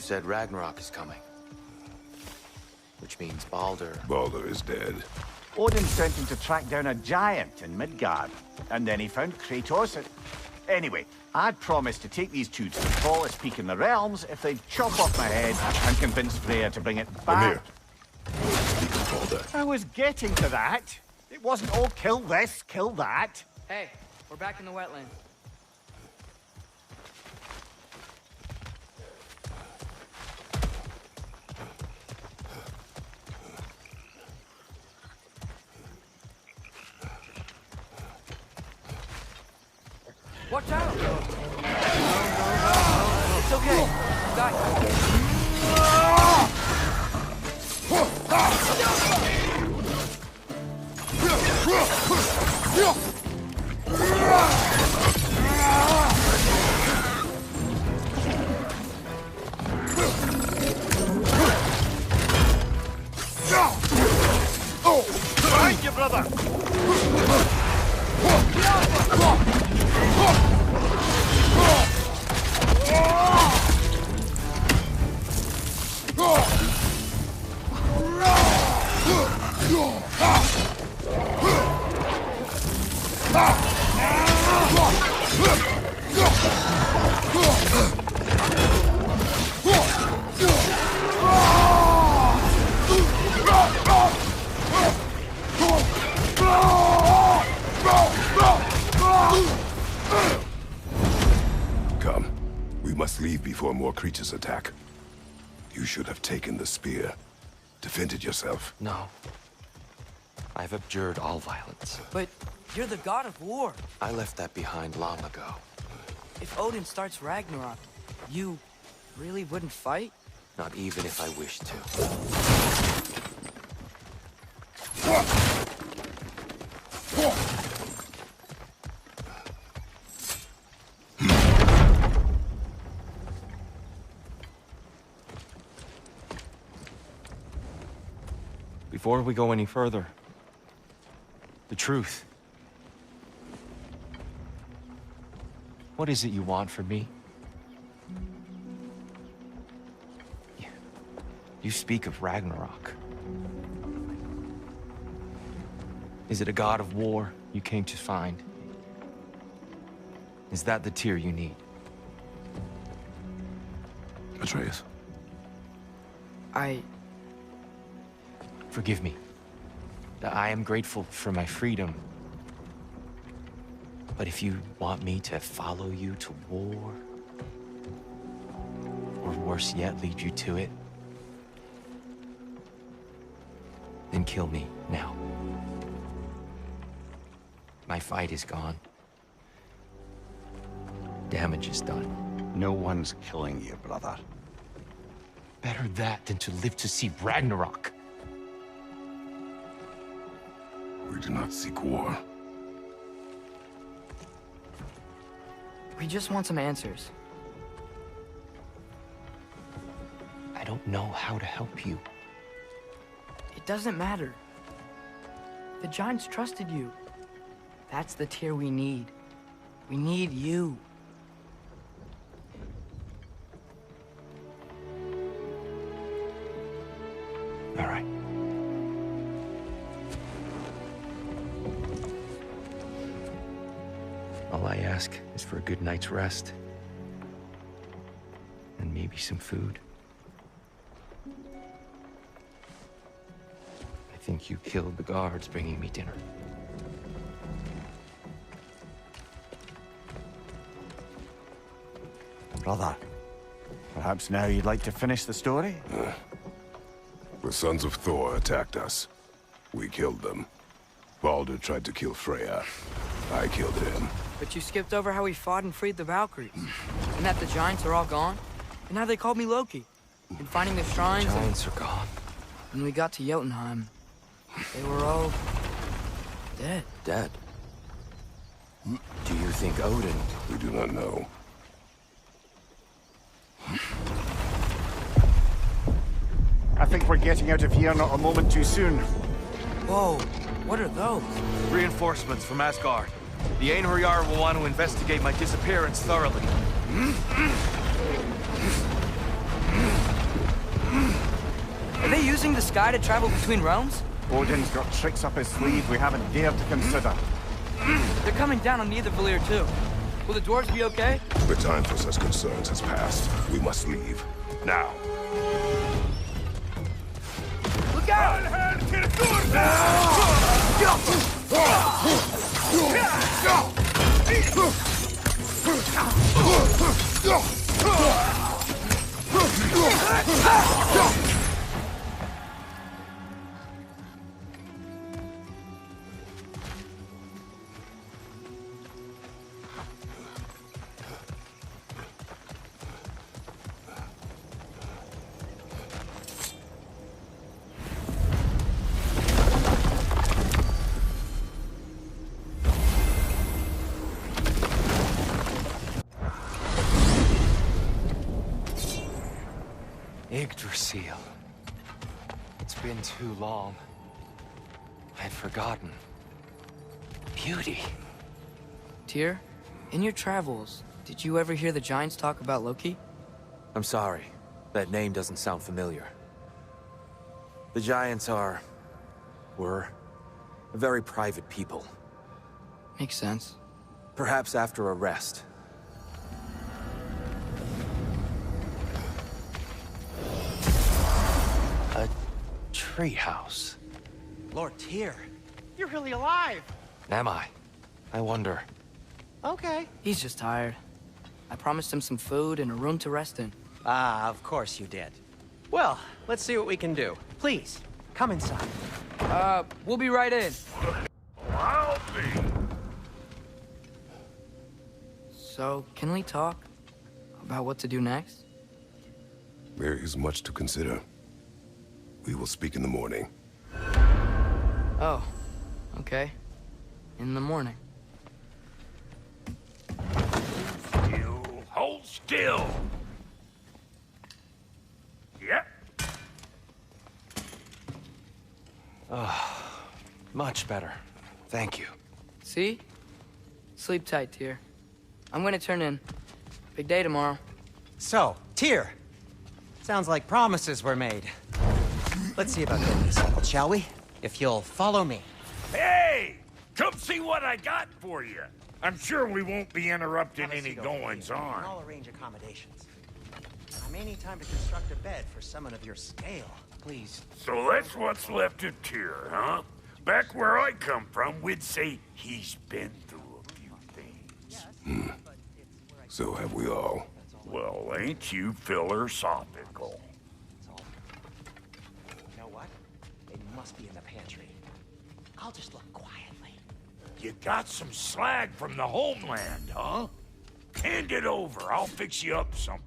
said Ragnarok is coming. Which means Baldur... Baldur is dead. Odin sent him to track down a giant in Midgard, and then he found Kratos. Anyway, I'd promised to take these two to the tallest peak in the realms if they'd chop off my head and convince Freya to bring it back. Come here. Speak of Baldur. I was getting to that. It wasn't, oh, kill this, kill that. Hey, we're back in the wetlands. Watch out! No. It's okay. Got Thank you, brother. Come. We must leave before more creatures attack. You should have taken the spear. Defended yourself. No. I've abjured all violence. But you're the god of war. I left that behind long ago. If Odin starts Ragnarok, you really wouldn't fight? Not even if I wished to. Before we go any further, the truth. What is it you want from me? You speak of Ragnarok. Is it a god of war you came to find? Is that the tear you need? Atreus. Forgive me. I am grateful for my freedom. But if you want me to follow you to war, or worse yet, lead you to it, then kill me now. My fight is gone. Damage is done. No one's killing you, brother. Better that than to live to see Ragnarok. We do not seek war. We just want some answers. I don't know how to help you. It doesn't matter. The giants trusted you. That's the tear we need. We need you. All right. All I ask is for a good night's rest. And maybe some food. I think you killed the guards bringing me dinner. Brother, perhaps now you'd like to finish the story? The sons of Thor attacked us. We killed them. Baldur tried to kill Freya. I killed him. But you skipped over how we fought and freed the Valkyries. And that the giants are all gone. And how they called me Loki. And finding the shrines. Giants are gone. When we got to Jotunheim, they were all dead. Dead. Do you think Odin? We do not know. I think we're getting out of here not a moment too soon. Whoa, what are those? Reinforcements from Asgard. The Einherjar will want to investigate my disappearance thoroughly. they using the sky to travel between realms? Odin's got tricks up his sleeve we haven't dared to consider. They're coming down on either Valir too. Will the dwarves be okay? The time for such concerns has passed. We must leave. Now. Look out! Yggdrasil. It's been too long. I'd forgotten. Beauty. Tyr, in your travels, did you ever hear the Giants talk about Loki? I'm sorry. That name doesn't sound familiar. The Giants were a very private people. Makes sense. Perhaps after a rest. A treehouse. Lord Tyr, you're really alive. Am I? I wonder. Okay. He's just tired. I promised him some food and a room to rest in. Ah, of course you did. Well, let's see what we can do. Please, come inside. We'll be right in. I'll be. So, can we talk about what to do next? There is much to consider. We will speak in the morning. Oh, okay. In the morning. You hold still. Yep. Much better. Thank you. See? Sleep tight, Tyr. I'm gonna turn in. Big day tomorrow. So, Tyr. Sounds like promises were made. Let's see about getting this settled, shall we? If you'll follow me. Hey! Come see what I got for you. I'm sure we won't be interrupting Have a any seat over here, goings and on. I'll arrange accommodations. I may need time to construct a bed for someone of your scale. Please. So that's what's left of Tyr, huh? Back where I come from, we'd say he's been through a few things. So have we all. Well, ain't you philosophical? You know what? They must be in the pantry. I'll just look quietly. You got some slag from the homeland, huh? Hand it over. I'll fix you up something.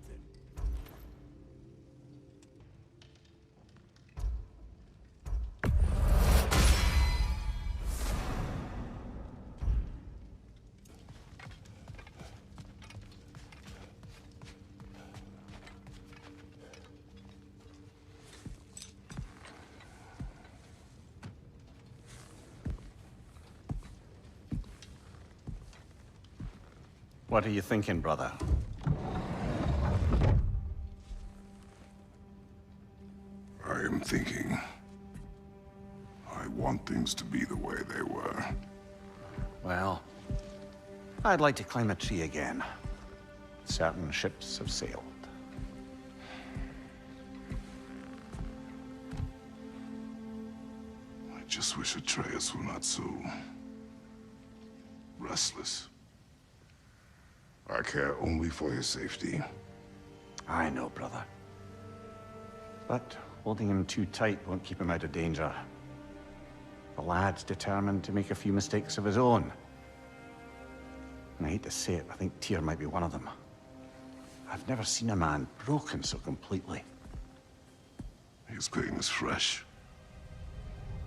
What are you thinking, brother? I am thinking. I want things to be the way they were. Well, I'd like to climb a tree again. Certain ships have sailed. I just wish Atreus were not so restless. I care only for his safety. I know, brother. But holding him too tight won't keep him out of danger. The lad's determined to make a few mistakes of his own. And I hate to say it, I think Tyr might be one of them. I've never seen a man broken so completely. His pain is fresh.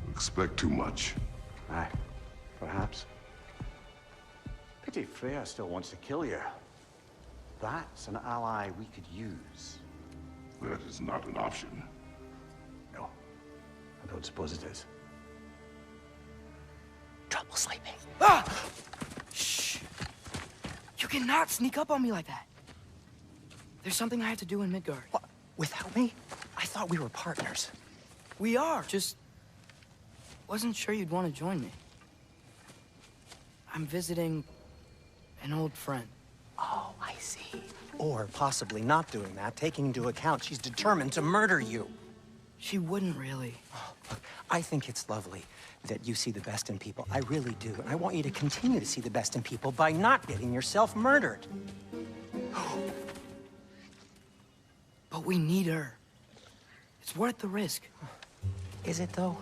You expect too much. Aye, perhaps. Pity Freya still wants to kill you. That's an ally we could use. That is not an option. No, I don't suppose it is. Trouble sleeping. Ah! Shh! You cannot sneak up on me like that. There's something I have to do in Midgard. What? Without me? I thought we were partners. We are. Just wasn't sure you'd want to join me. I'm visiting an old friend. Oh, I see. Or possibly not doing that, taking into account she's determined to murder you. She wouldn't really. Look, I think it's lovely that you see the best in people. I really do. And I want you to continue to see the best in people by not getting yourself murdered. But we need her. It's worth the risk. Is it, though?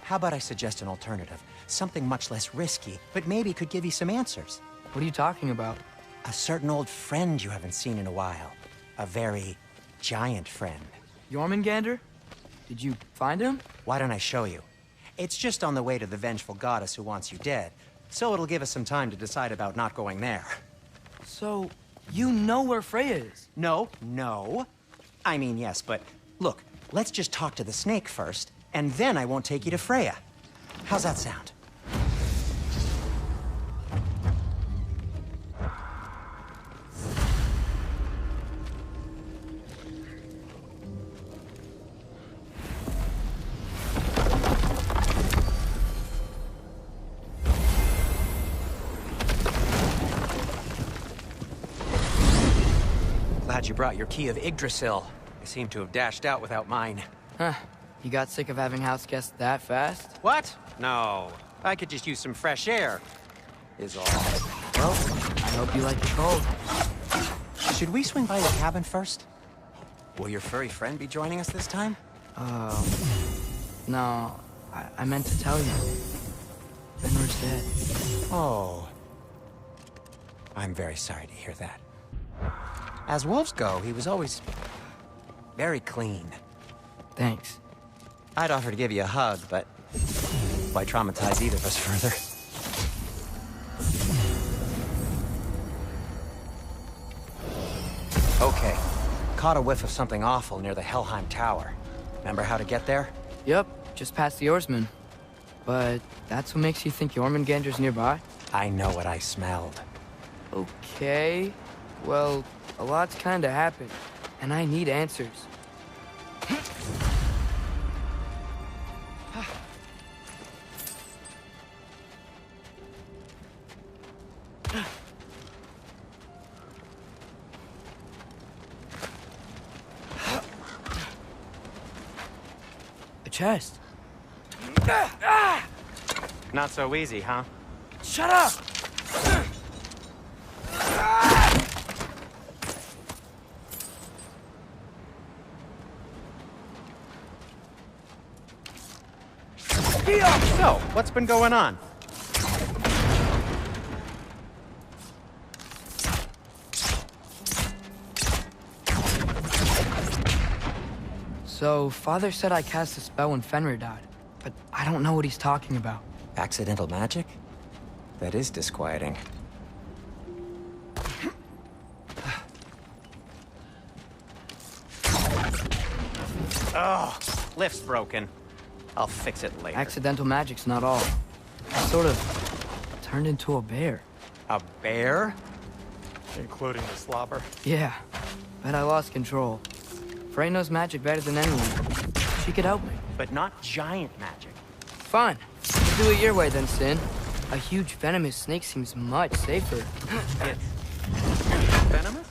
How about I suggest an alternative? Something much less risky, but maybe could give you some answers. What are you talking about? A certain old friend you haven't seen in a while. A very giant friend. Jormungandr? Did you find him? Why don't I show you? It's just on the way to the vengeful goddess who wants you dead, so it'll give us some time to decide about not going there. So, you know where Freya is? No. I mean, yes, but look, let's just talk to the snake first, and then I won't take you to Freya. How's that sound? Glad you brought your key of Yggdrasil. I seem to have dashed out without mine. Huh. You got sick of having house guests that fast? What? No. I could just use some fresh air, is all. Well, I hope you like the cold. Should we swing by the cabin first? Will your furry friend be joining us this time? No. I meant to tell you. Fenrir's dead. Oh. I'm very sorry to hear that. As wolves go, he was always very clean. Thanks. I'd offer to give you a hug, but why traumatize either of us further? Okay. Caught a whiff of something awful near the Helheim Tower. Remember how to get there? Yep, just past the oarsman. But that's what makes you think Jormungandr's nearby? I know what I smelled. Okay. Well, a lot's kinda happened, and I need answers. A chest. Not so easy, huh? Shut up! So, what's been going on? So, Father said I cast a spell when Fenrir died, but I don't know what he's talking about. Accidental magic? That is disquieting. Oh, lift's broken. I'll fix it later. Accidental magic's not all. I sort of turned into a bear. A bear? Including the slobber. Yeah, but I lost control. Frey knows magic better than anyone. She could help me. But not giant magic. Fine. We'll do it your way then, Sin. A huge venomous snake seems much safer. It's venomous?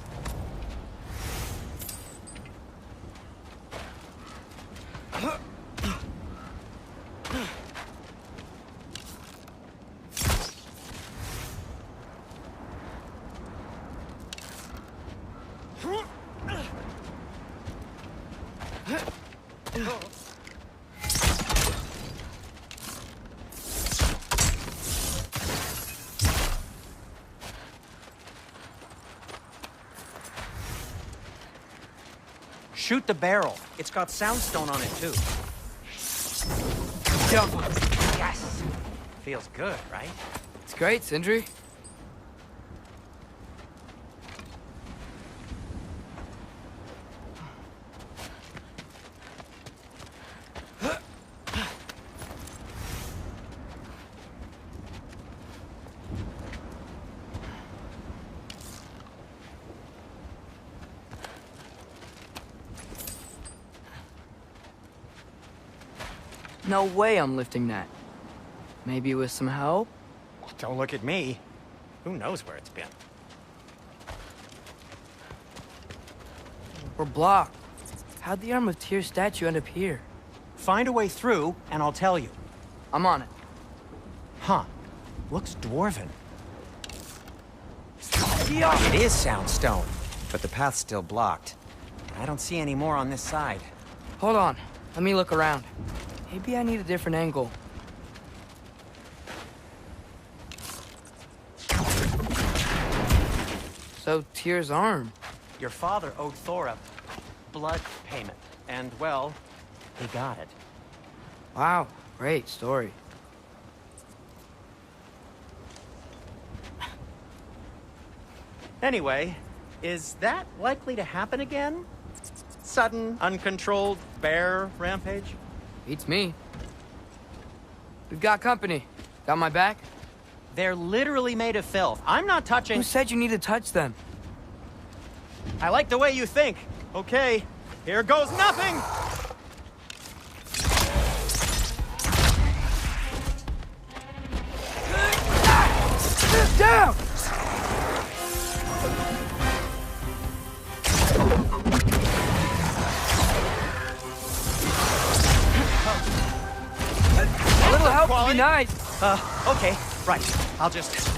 Shoot the barrel. It's got soundstone on it, too. Yes! Feels good, right? It's great, Sindri. no way I'm lifting that. Maybe with some help? Don't look at me. Who knows where it's been? We're blocked. How'd the Arm of Tyr statue end up here? Find a way through, and I'll tell you. I'm on it. Huh. Looks dwarven. Yeah. It is soundstone, but the path's still blocked. I don't see any more on this side. Hold on. Let me look around. Maybe I need a different angle. So, Tyr's arm. Your father owed Thor a blood payment, and, well, he got it. Wow, great story. Anyway, is that likely to happen again? Sudden, uncontrolled bear rampage? Beats me. We've got company. Got my back? They're literally made of filth. I'm not touching... Who said you need to touch them? I like the way you think. Okay, here goes nothing! Down! A little help would be nice. Okay, right. I'll just...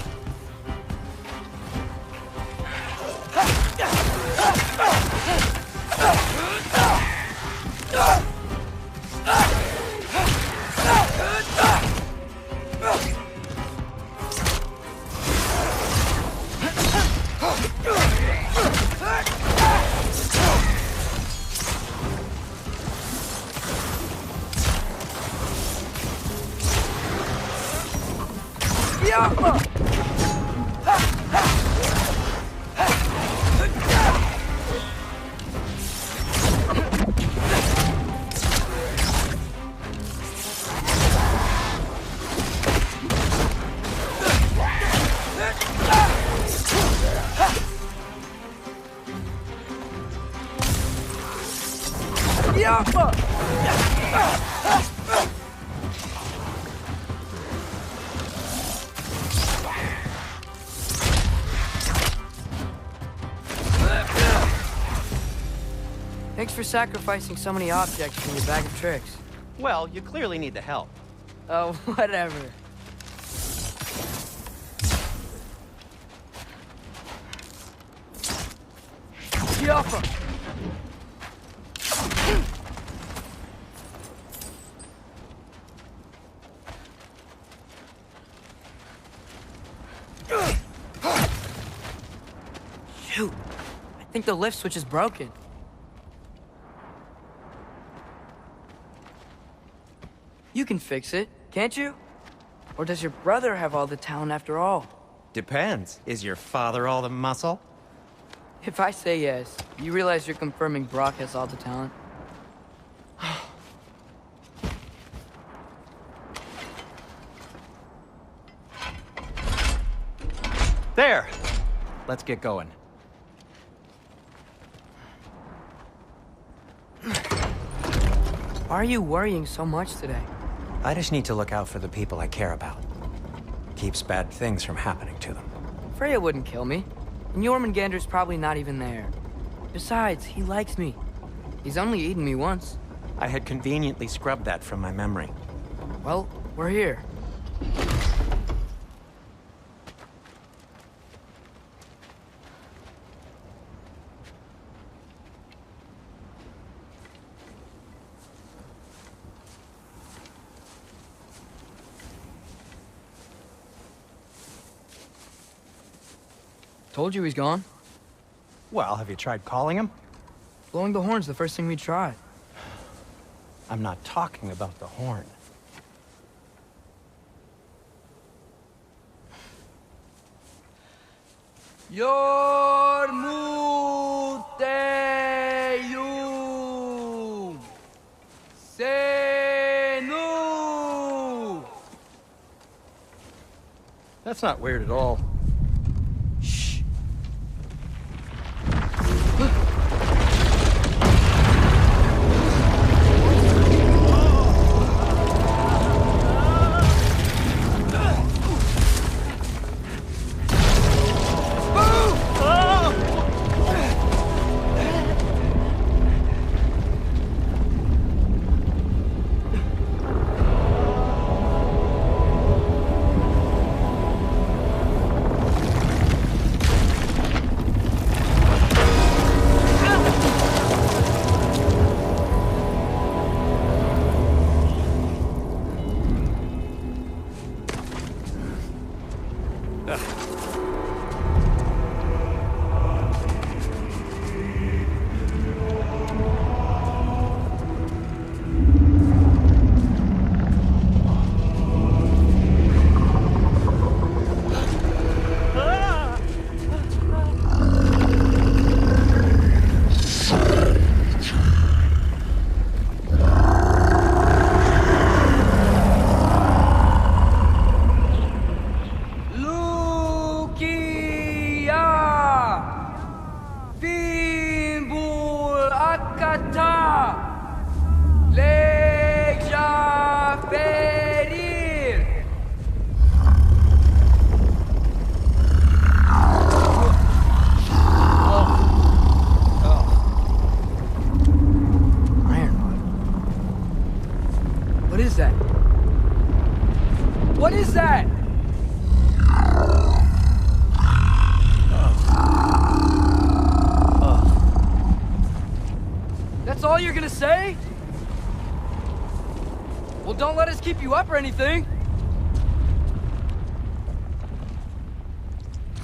Thanks for sacrificing so many objects from your bag of tricks. Well, you clearly need the help. Oh, whatever. Yoppa! Shoot! I think the lift switch is broken. You can fix it, can't you? Or does your brother have all the talent after all? Depends. Is your father all the muscle? If I say yes, you realize you're confirming Brock has all the talent? There! Let's get going. Why are you worrying so much today? I just need to look out for the people I care about. Keeps bad things from happening to them. Freya wouldn't kill me. And Jormungandr's probably not even there. Besides, he likes me. He's only eaten me once. I had conveniently scrubbed that from my memory. Well, we're here. Told you he's gone. Well, have you tried calling him? Blowing the horn's the first thing we tried. I'm not talking about the horn. Yormuteyum Senu. That's not weird at all. Shh. Ata! Leja ferir! Ironwood. What is that? What is that? That's all you're gonna say? Well, don't let us keep you up or anything.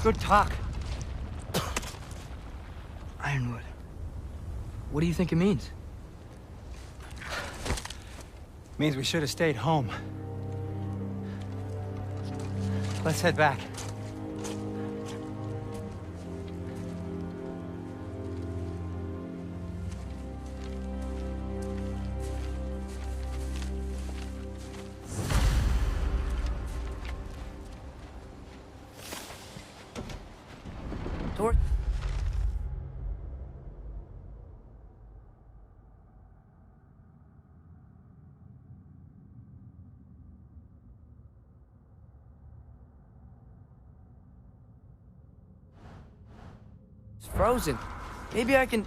Good talk. Ironwood. What do you think it means? Means we should have stayed home. Let's head back. Door. It's frozen. Maybe I can...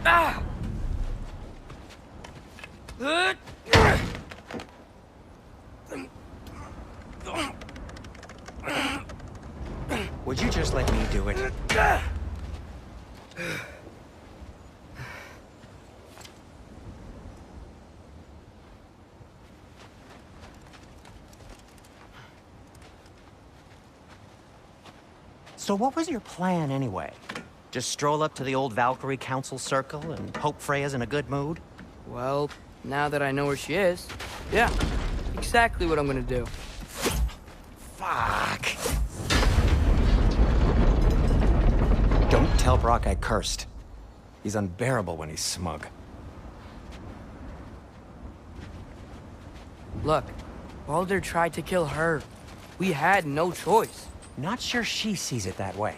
Ah! Would you just let me do it? So what was your plan anyway? Just stroll up to the old Valkyrie Council circle and hope Freya's in a good mood? Well, now that I know where she is, yeah, exactly what I'm gonna do. Fuck! Don't tell Brock I cursed. He's unbearable when he's smug. Look, Baldur tried to kill her. We had no choice. Not sure she sees it that way.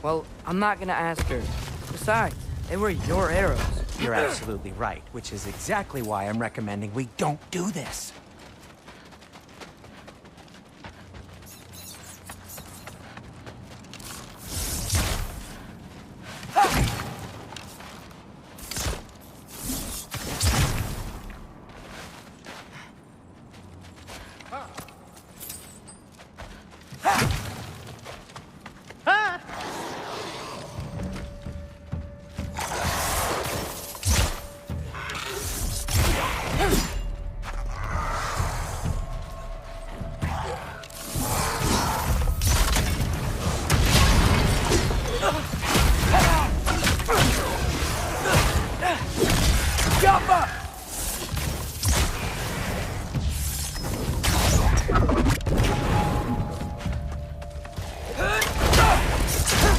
Well, I'm not gonna ask her. Besides, they were your arrows. You're absolutely right, which is exactly why I'm recommending we don't do this.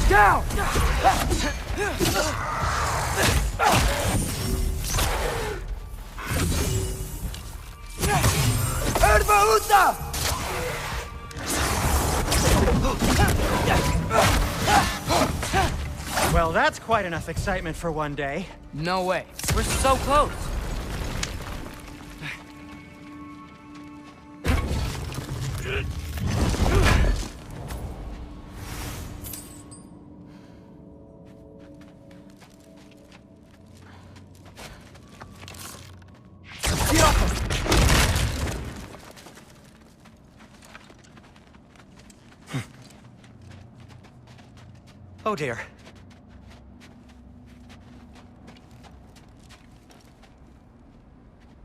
Down! Erbahuta! Well, that's quite enough excitement for one day. No way. We're so close. Oh dear.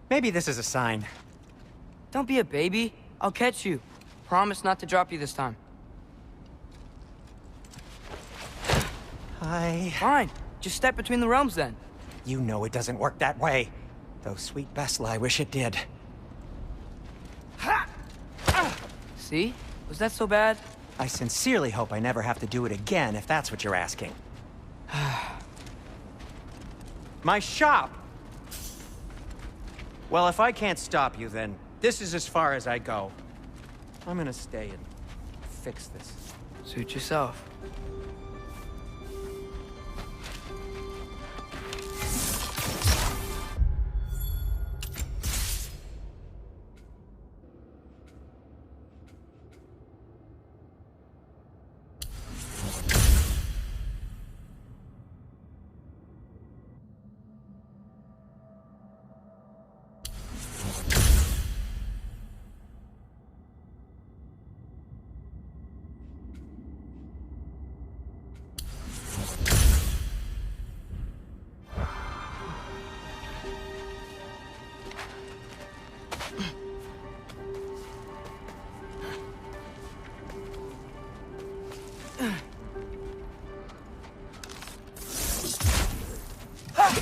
Maybe this is a sign. Don't be a baby. I'll catch you. Promise not to drop you this time. Fine. Just step between the realms then. You know it doesn't work that way. Though sweet Bessla, I wish it did. See? Was that so bad? I sincerely hope I never have to do it again, if that's what you're asking. My shop! Well, if I can't stop you, then this is as far as I go. I'm gonna stay and fix this. Suit yourself.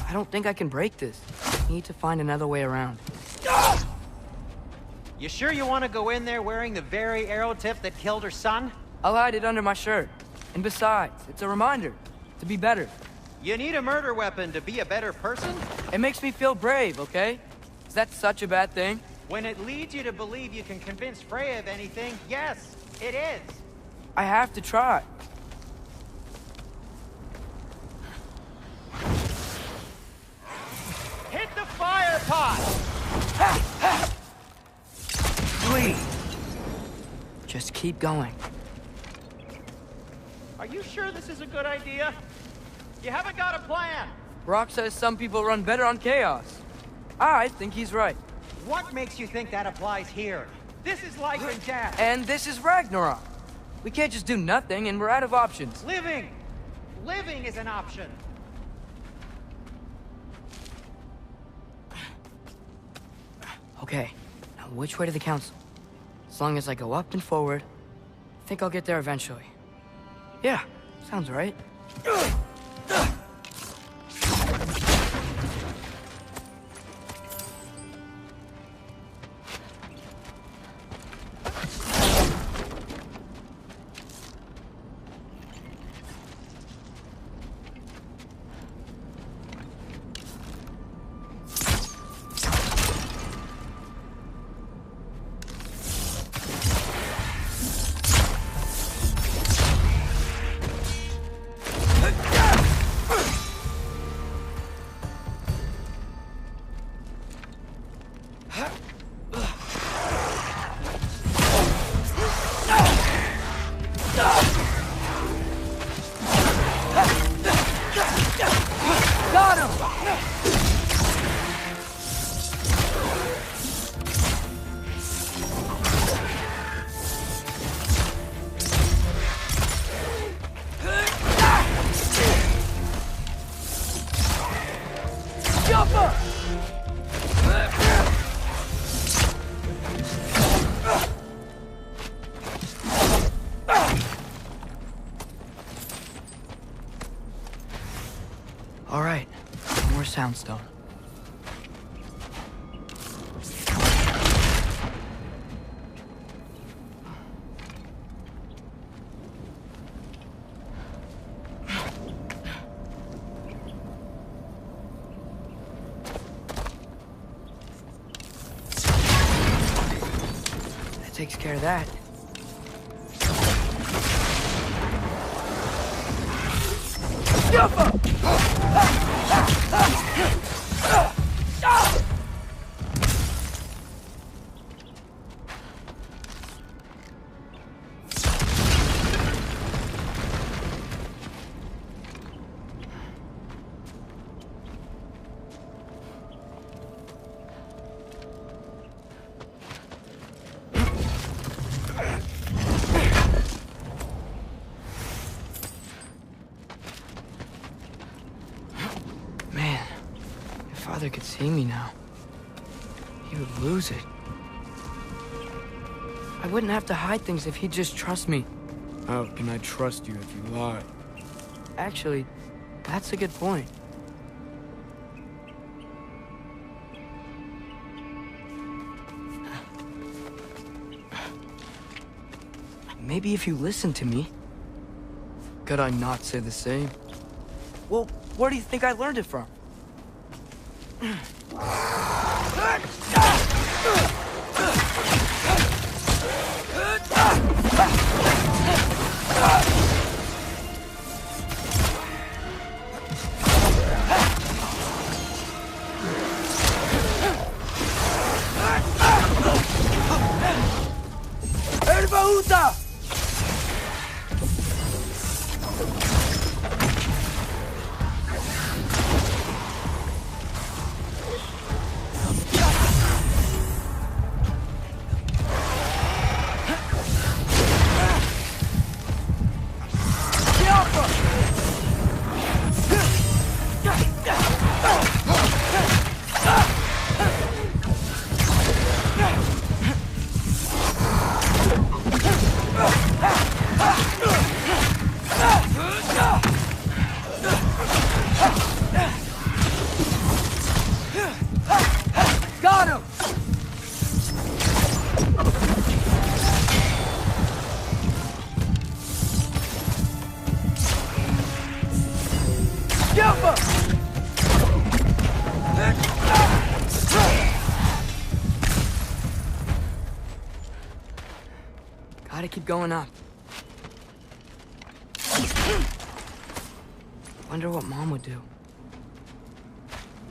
I don't think I can break this. I need to find another way around. You sure you want to go in there wearing the very arrow tip that killed her son? I'll hide it under my shirt. And besides, it's a reminder to be better. You need a murder weapon to be a better person? It makes me feel brave, okay? Is that such a bad thing? When it leads you to believe you can convince Freya of anything, yes, it is. I have to try. Hit the fire pot! Please. Just keep going. Are you sure this is a good idea? You haven't got a plan. Rock says some people run better on chaos. I think he's right. What makes you think that applies here? This is life and death. And this is Ragnarok. We can't just do nothing and we're out of options. Living! Living is an option. Okay, now which way to the council? As long as I go up and forward, I think I'll get there eventually. Yeah, sounds right. Got him! Jumper! All right, more soundstone. That takes care of that. Jumper! Man, if Father could see me now, he would lose it. I wouldn't have to hide things if he'd just trust me. How can I trust you if you lie? Actually, that's a good point. Maybe if you listen to me. Could I not say the same? Well, where do you think I learned it from? Erbaúta! gotta keep going up. Wonder what Mom would do.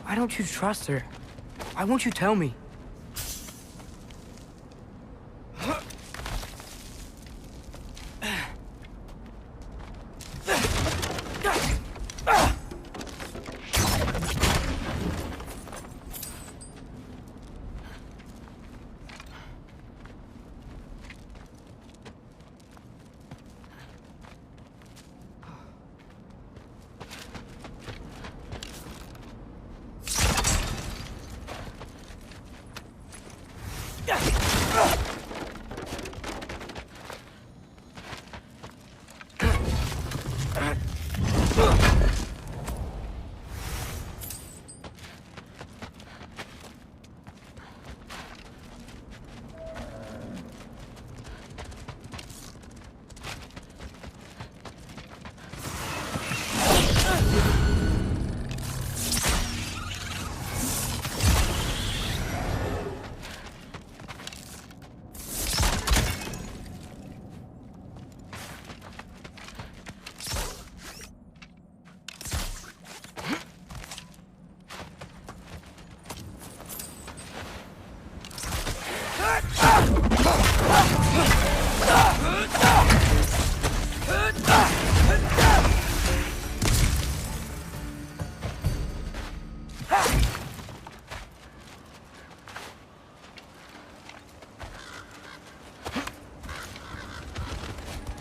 Why don't you trust her? Why won't you tell me?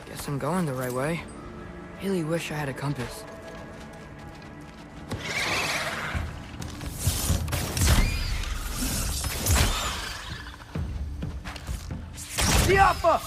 Guess I'm going the right way. Really wish I had a compass. Diapa!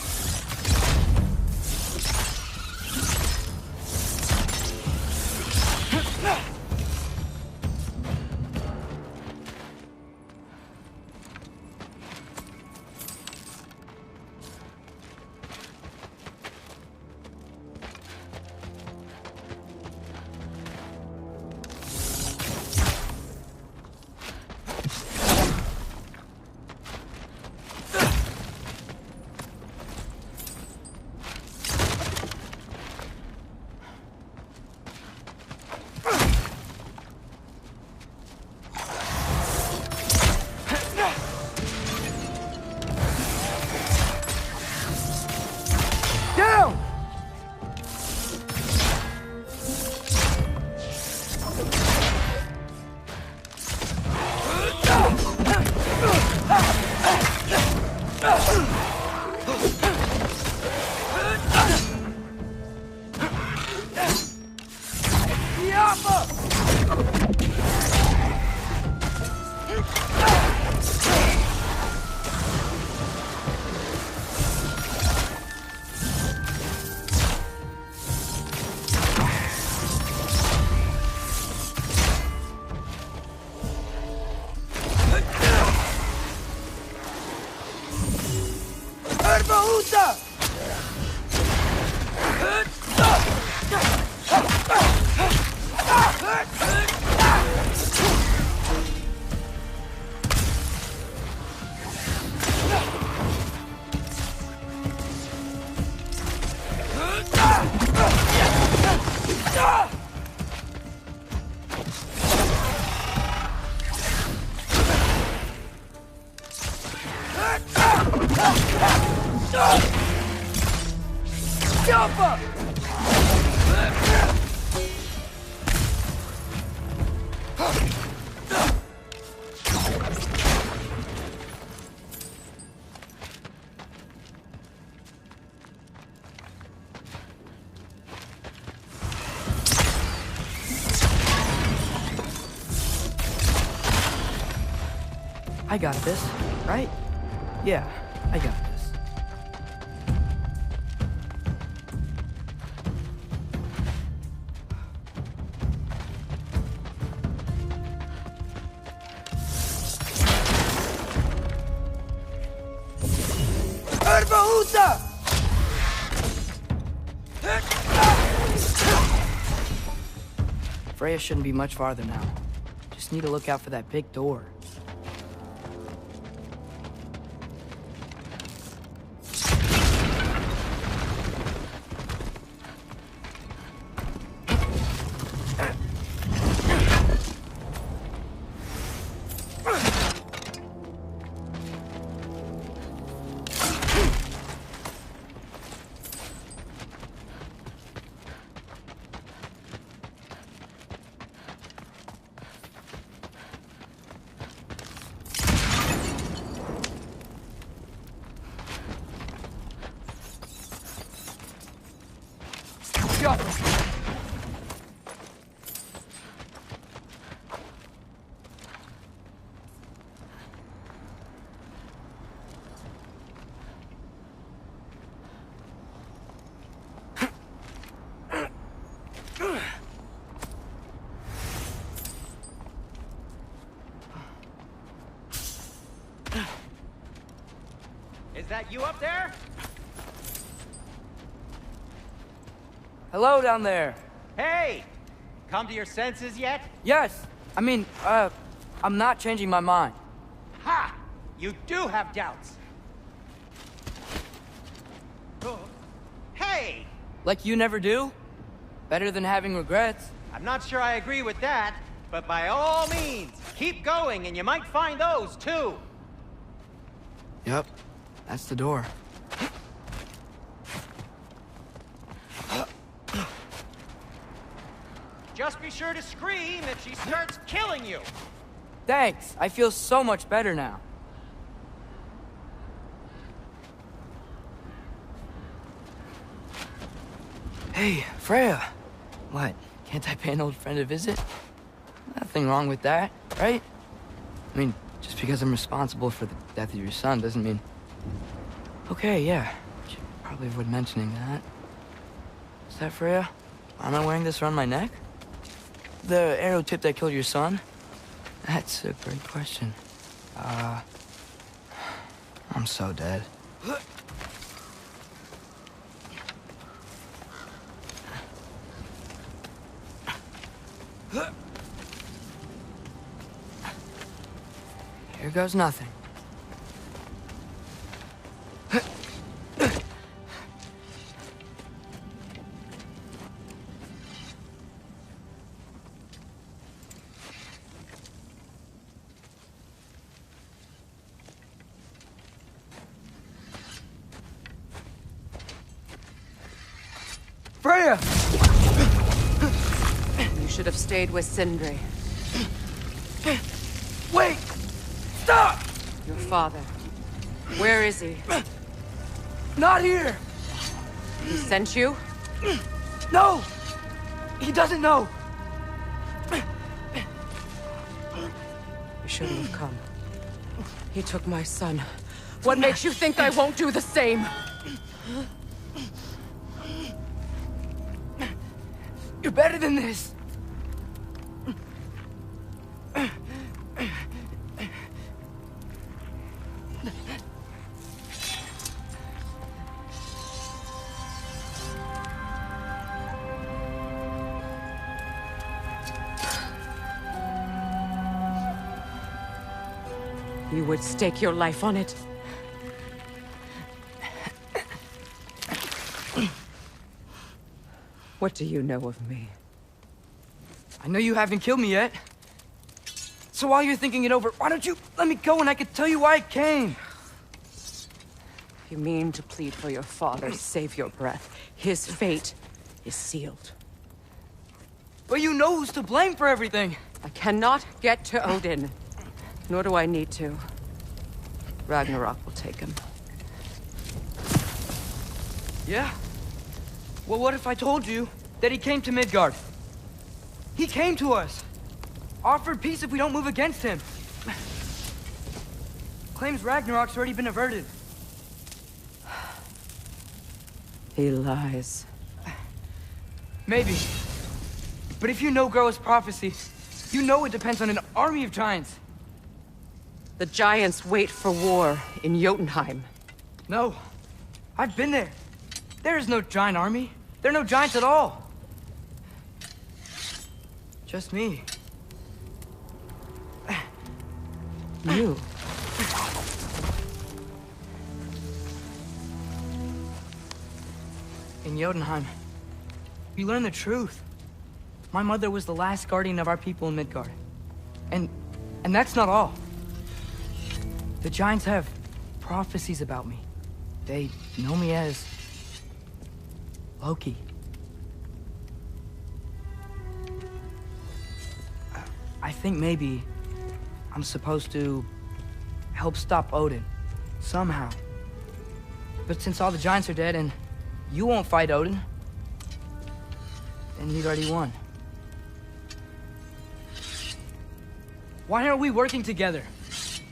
I got this, right? Yeah, I got this. Freya shouldn't be much farther now. Just need to look out for that big door. that you up there? Hello down there. Hey! Come to your senses yet? Yes. I mean, I'm not changing my mind. Ha! You do have doubts. Hey! Like you never do? Better than having regrets. I'm not sure I agree with that, but by all means, keep going and you might find those too. Yep, that's the door. Just be sure to scream if she starts killing you. Thanks. I feel so much better now. Hey, Freya. What? Can't I pay an old friend a visit? Nothing wrong with that, right? I mean, just because I'm responsible for the death of your son doesn't mean... Okay, yeah. Should probably avoid mentioning that. Is that Freya? Why am I wearing this around my neck? The arrow tip that killed your son? That's a great question. I'm so dead. Here goes nothing. Freya! You should have stayed with Sindri. Wait! Stop! Your father. Where is he? Not here! He sent you? No! He doesn't know! You shouldn't have come. He took my son. What makes you think I won't do the same? You're better than this! You would stake your life on it? What do you know of me? I know you haven't killed me yet. So while you're thinking it over, why don't you let me go and I can tell you why I came? You mean to plead for your father, save your breath. His fate is sealed. But you know who's to blame for everything. I cannot get to Odin. Nor do I need to. Ragnarok will take him. Yeah? Well, what if I told you that he came to Midgard? He came to us. Offered peace if we don't move against him. Claims Ragnarok's already been averted. He lies. Maybe. But if you know Groa's prophecy, you know it depends on an army of giants. The giants wait for war in Jotunheim. No. I've been there. There is no giant army. There are no giants at all. Just me. You? In Jotunheim, we learn the truth. My mother was the last guardian of our people in Midgard. And that's not all. The giants have prophecies about me. They know me as Loki. I think maybe I'm supposed to help stop Odin, somehow. But since all the giants are dead and you won't fight Odin, then he'd already won. Why aren't we working together?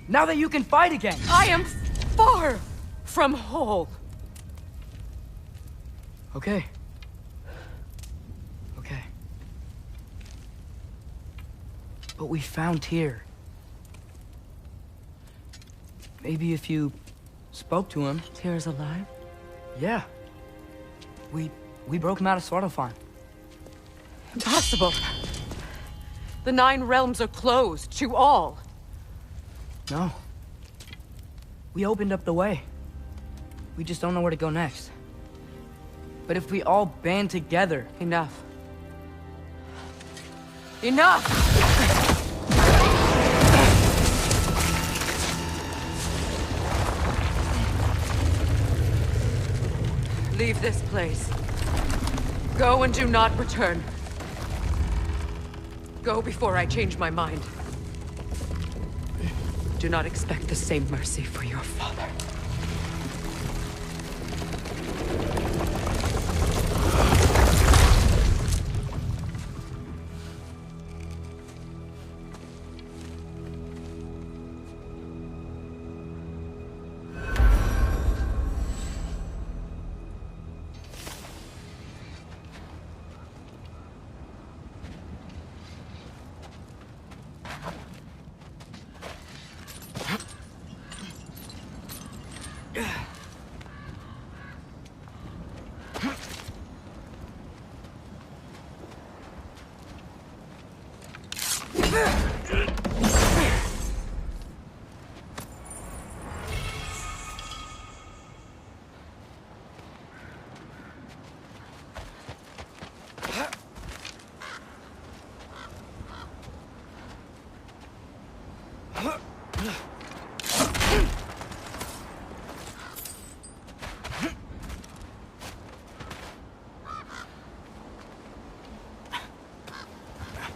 Now that you can fight again! I am far from whole. Okay. Okay. But we found Tyr. Maybe if you Spoke to him. Tyr's alive? Yeah. We broke him out of Svartalfheim. Impossible. The 9 realms are closed to all. No. We opened up the way. We just don't know where to go next. But if we all band together... Enough. Enough! Leave this place. Go and do not return. Go before I change my mind. Do not expect the same mercy for your father.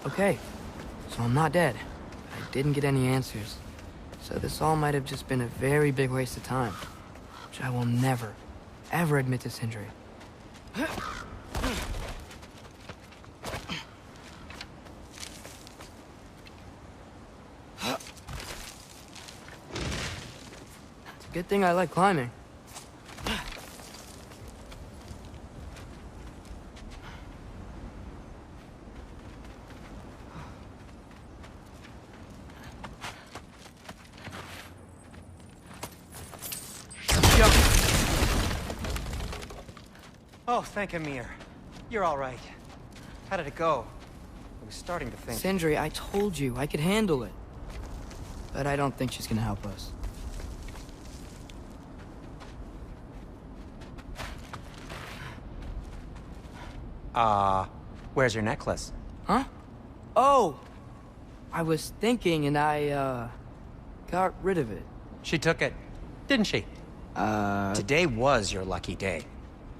Okay, so I'm not dead. I didn't get any answers. So this all might have just been a very big waste of time. Which I will never, ever admit to Sindri. It's a good thing I like climbing. Oh, thank Amir. You're all right. How did it go? I was starting to think... Sindri, I told you I could handle it. But I don't think she's gonna help us. Where's your necklace? Huh? Oh! I was thinking and I, got rid of it. She took it, didn't she? Today was your lucky day.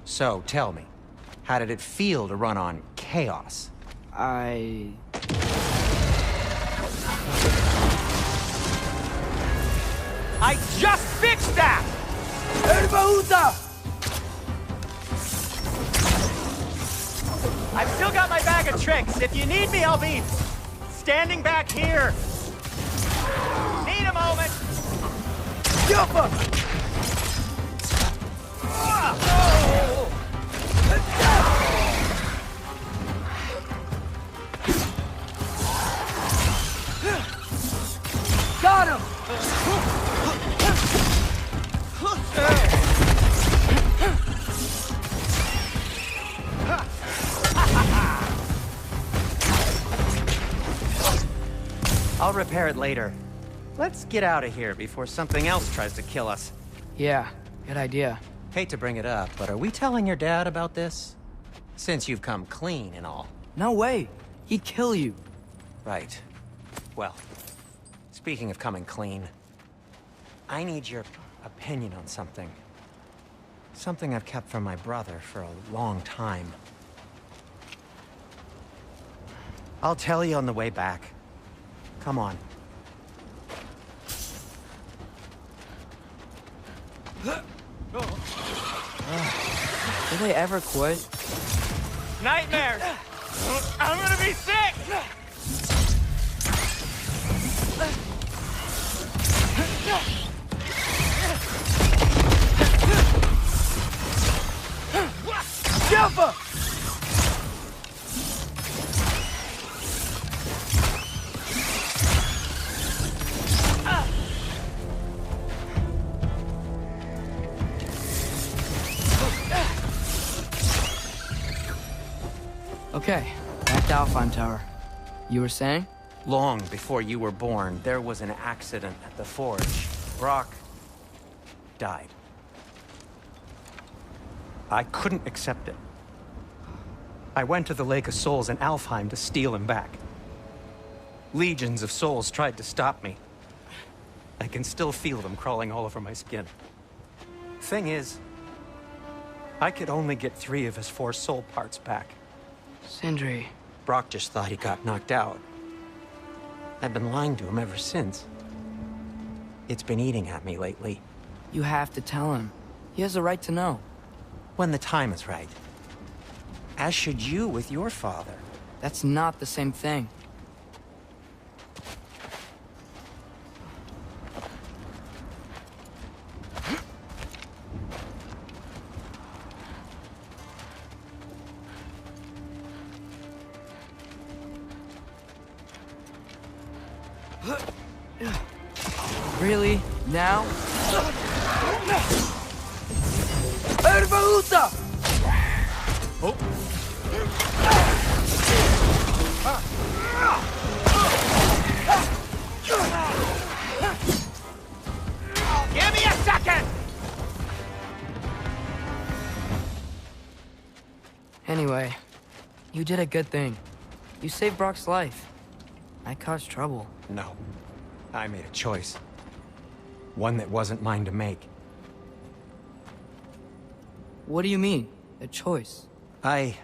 So, tell me, how did it feel to run on chaos? I just fixed that! I've still got my bag of tricks. If you need me, I'll be standing back here. Need a moment. got him! I'll repair it later. Let's get out of here before something else tries to kill us. Yeah, good idea. Hate to bring it up, but are we telling your dad about this? Since you've come clean and all. No way. He'd kill you. Right. Well, speaking of coming clean, I need your opinion on something. Something I've kept from my brother for a long time. I'll tell you on the way back. Come on. Do they ever quit? Nightmares! I'm gonna be sick! Jumper! Okay, back to Alfheim Tower. You were saying? Long before you were born, there was an accident at the forge. Brock died. I couldn't accept it. I went to the Lake of Souls in Alfheim to steal him back. Legions of souls tried to stop me. I can still feel them crawling all over my skin. Thing is, I could only get 3 of his 4 soul parts back. Sindri. Brock just thought he got knocked out. I've been lying to him ever since. It's been eating at me lately. You have to tell him. He has a right to know. When the time is right. As should you with your father. That's not the same thing. Really? Now? Ervaluta! Oh. Give me a second! Anyway, you did a good thing. You saved Brock's life. I caused trouble. No. I made a choice. One that wasn't mine to make. What do you mean? A choice? I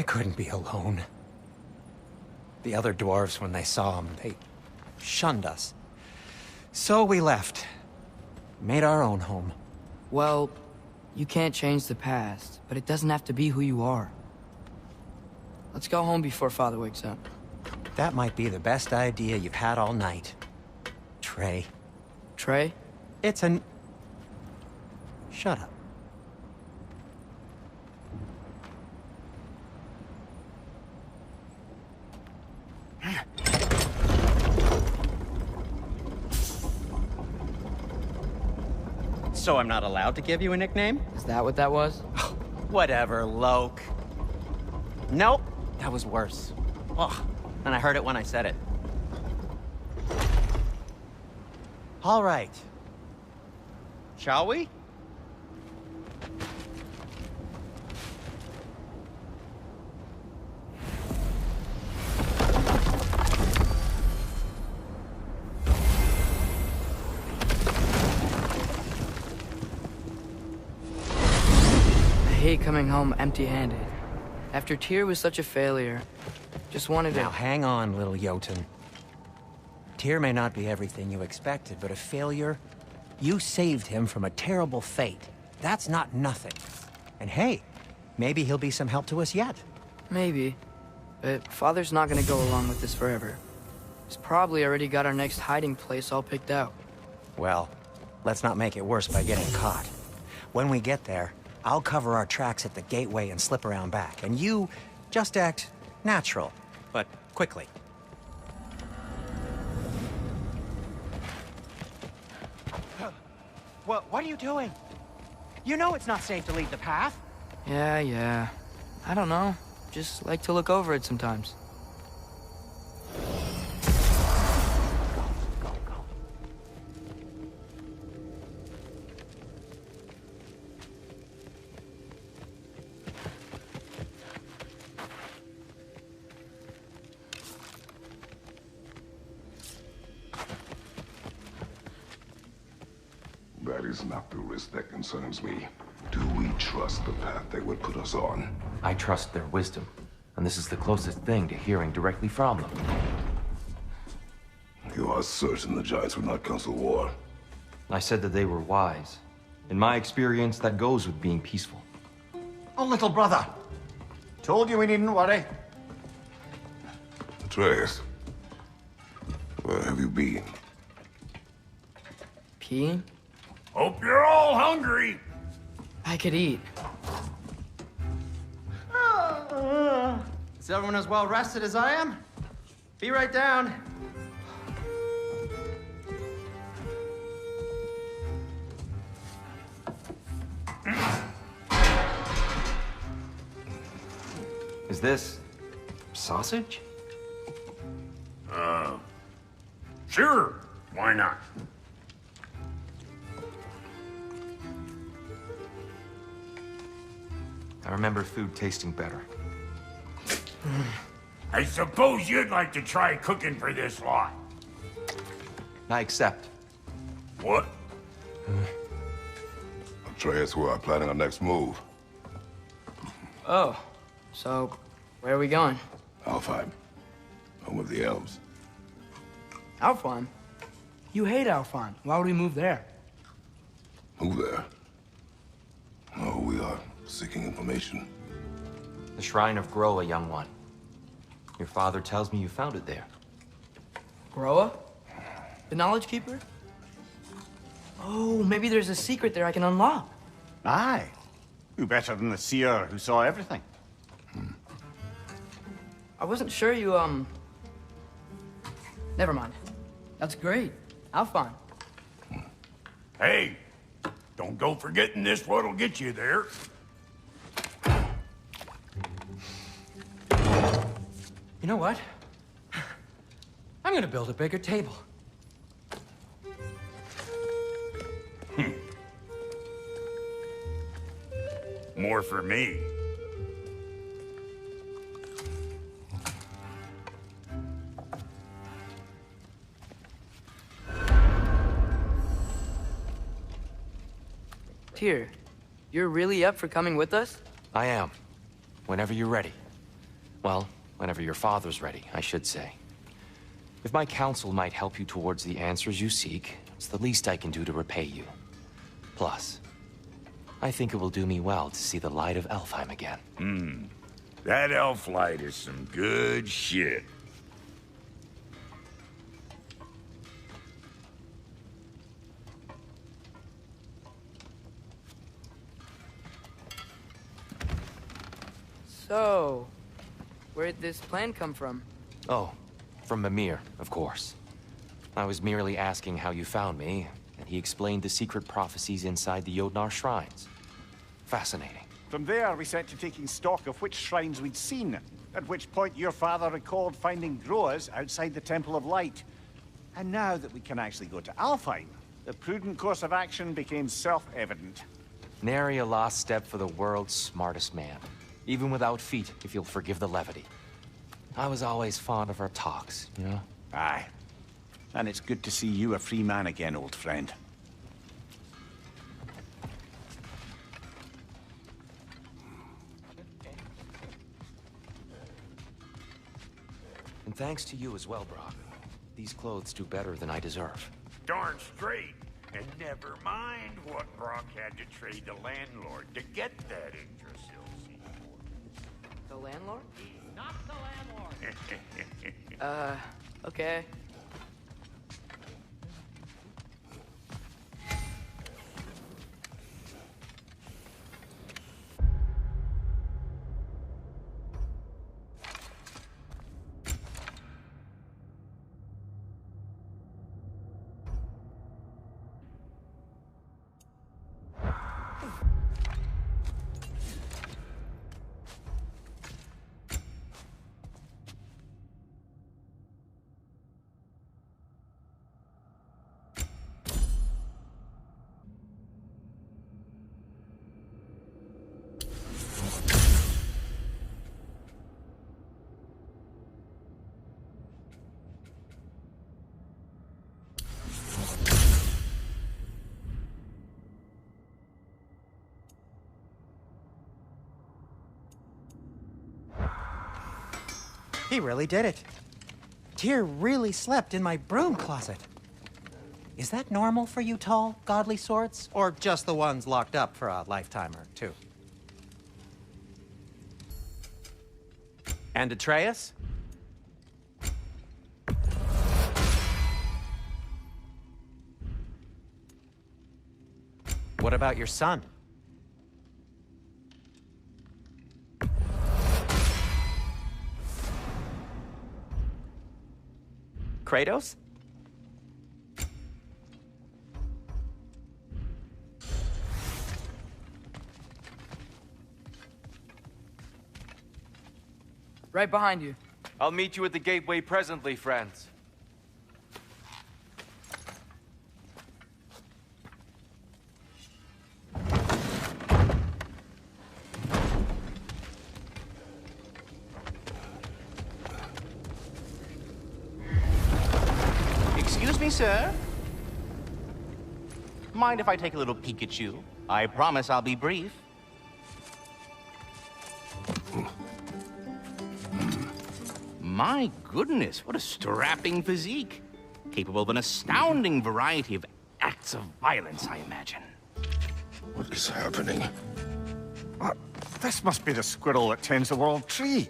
couldn't be alone. The other dwarves, when they saw him, they shunned us. So we left. Made our own home. Well, you can't change the past, but it doesn't have to be who you are. Let's go home before Father wakes up. That might be the best idea you've had all night. Trey. Trey? It's an... Shut up. So I'm not allowed to give you a nickname? Is that what that was? Whatever, Loke. Nope, that was worse. Ugh, and I heard it when I said it. All right. Shall we? I hate coming home empty-handed. After Tyr was such a failure, just wanted to... Now hang on, little Jotun. Tyr may not be everything you expected, but a failure? You saved him from a terrible fate. That's not nothing. And hey, maybe he'll be some help to us yet. Maybe. But Father's not gonna go along with this forever. He's probably already got our next hiding place all picked out. Well, let's not make it worse by getting caught. When we get there, I'll cover our tracks at the gateway and slip around back. And you just act natural, but quickly. What are you doing? You know it's not safe to leave the path. Yeah. I don't know. Just like to look over it sometimes. That is not the risk that concerns me. Do we trust the path they would put us on? I trust their wisdom, and this is the closest thing to hearing directly from them. You are certain the Giants would not counsel war? I said that they were wise. In my experience, that goes with being peaceful. Oh, little brother. Told you we needn't worry. Atreus, where have you been? Peeing? Hope you're all hungry. I could eat. Is everyone as well rested as I am? Be right down. Is this... sausage? Sure, why not? I remember food tasting better. I suppose you'd like to try cooking for this lot. I accept. What? Atreus, we are planning our next move. Oh, so where are we going? Alfheim. Home of the elves. Alfheim? You hate Alfheim. Why would we move there? Who there? Oh, we are seeking information. The Shrine of Groa, young one. Your father tells me you found it there. Groa? The Knowledge Keeper? Oh, maybe there's a secret there I can unlock. Aye. Who better than the seer who saw everything? I wasn't sure you, Never mind. That's great. Alfheim. Hey, don't go forgetting this what'll get you there. You know what? I'm gonna build a bigger table. More for me. Tyr, you're really up for coming with us? I am. Whenever you're ready. Well, whenever your father's ready, I should say. If my counsel might help you towards the answers you seek, it's the least I can do to repay you. Plus, I think it will do me well to see the light of Alfheim again. That elf light is some good shit. So, where'd this plan come from? Oh, from Mimir, of course. I was merely asking how you found me, and he explained the secret prophecies inside the Jotnar shrines. Fascinating. From there, we set to taking stock of which shrines we'd seen, at which point your father recalled finding Groas outside the Temple of Light. And now that we can actually go to Alfheim, the prudent course of action became self-evident. Nary a lost step for the world's smartest man. Even without feet, if you'll forgive the levity. I was always fond of our talks, you know? Aye. And it's good to see you a free man again, old friend. And thanks to you as well, Brock. These clothes do better than I deserve. Darn straight. And never mind what Brock had to trade the landlord to get that Yggdrasil seaport. The landlord? Not the landlord. Okay. He really did it. Tyr really slept in my broom closet. Is that normal for you tall, godly swords? Or just the ones locked up for a lifetime or two? And Atreus? What about your son? Kratos? Right behind you. I'll meet you at the gateway presently, friends. Excuse me, sir. Mind if I take a little peek at you? I promise I'll be brief. My goodness, what a strapping physique. Capable of an astounding variety of acts of violence, I imagine. What is happening? This must be the squirrel that tends the world tree.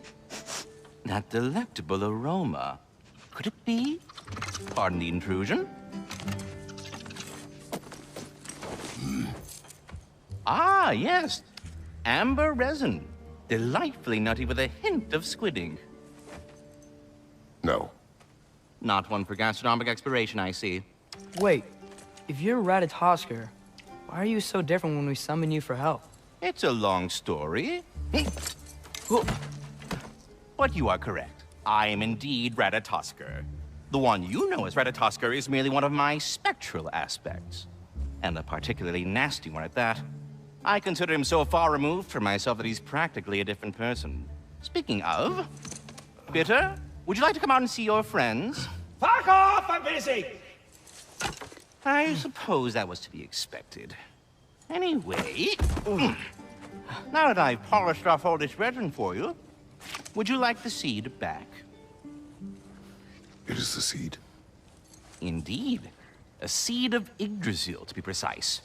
That delectable aroma. Could it be? Pardon the intrusion. Ah, yes. Amber resin. Delightfully nutty with a hint of squidding. No. Not one for gastronomic exploration, I see. Wait, if you're Ratatosker, why are you so different when we summon you for help? It's a long story. But you are correct. I am indeed Ratatosker. The one you know as Ratatosker is merely one of my spectral aspects. And a particularly nasty one at that. I consider him so far removed from myself that he's practically a different person. Speaking of... Bitter, would you like to come out and see your friends? Fuck off! I'm busy! I suppose that was to be expected. Anyway... Now that I've polished off all this resin for you, would you like the seed back? It is the seed. Indeed. A seed of Yggdrasil, to be precise.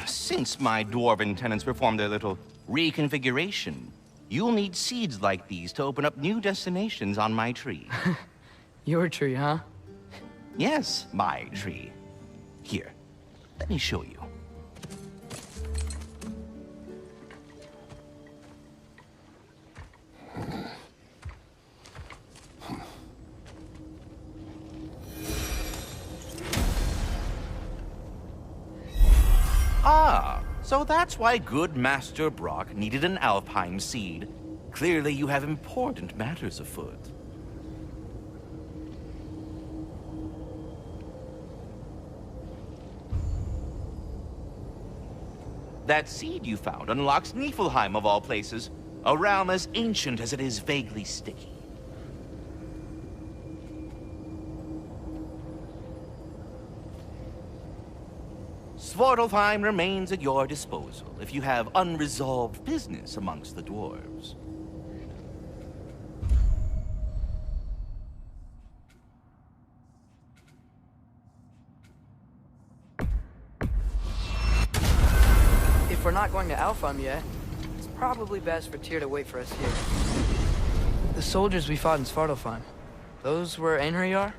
Since my dwarven tenants performed their little reconfiguration, you'll need seeds like these to open up new destinations on my tree. Your tree, huh? Yes, my tree. Here, let me show you. Ah, so that's why good Master Brock needed an Alpine seed. Clearly you have important matters afoot. That seed you found unlocks Niflheim of all places, a realm as ancient as it is vaguely sticky. Svartalfheim remains at your disposal if you have unresolved business amongst the dwarves. If we're not going to Alfheim yet, it's probably best for Tyr to wait for us here. The soldiers we fought in Svartalfheim, those were Einherjar?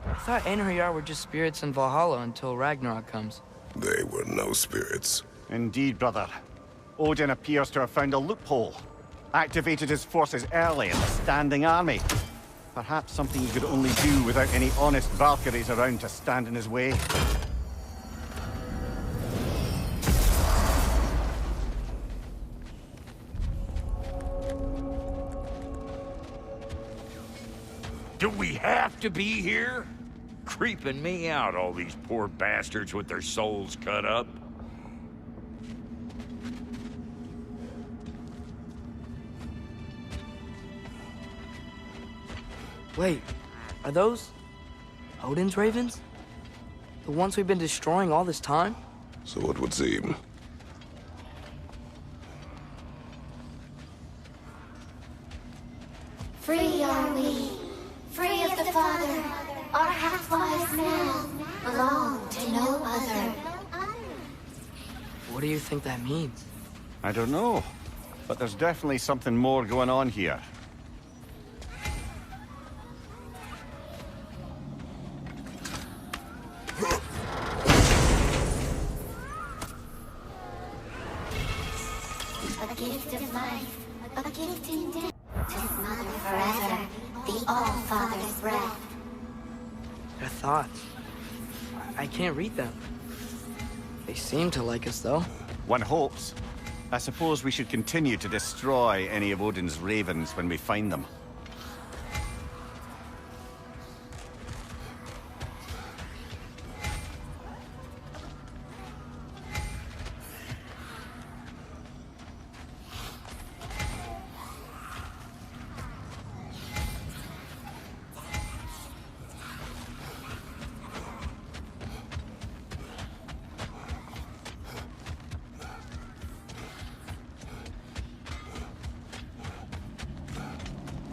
I thought Einherjar were just spirits in Valhalla until Ragnarok comes. They were no spirits. Indeed, brother. Odin appears to have found a loophole. Activated his forces early in a standing army. Perhaps something he could only do without any honest Valkyries around to stand in his way. Do we have to be here? Creeping me out, all these poor bastards with their souls cut up. Wait, are those Odin's ravens? The ones we've been destroying all this time? So it would seem. Free are we, free of the Father. Our half-wise men belong to no other. What do you think that means? I don't know, but there's definitely something more going on here. A gift of life, a gift in death. To smother forever the All-Father's breath. They're thoughts. I can't read them. They seem to like us, though. One hopes. I suppose we should continue to destroy any of Odin's ravens when we find them.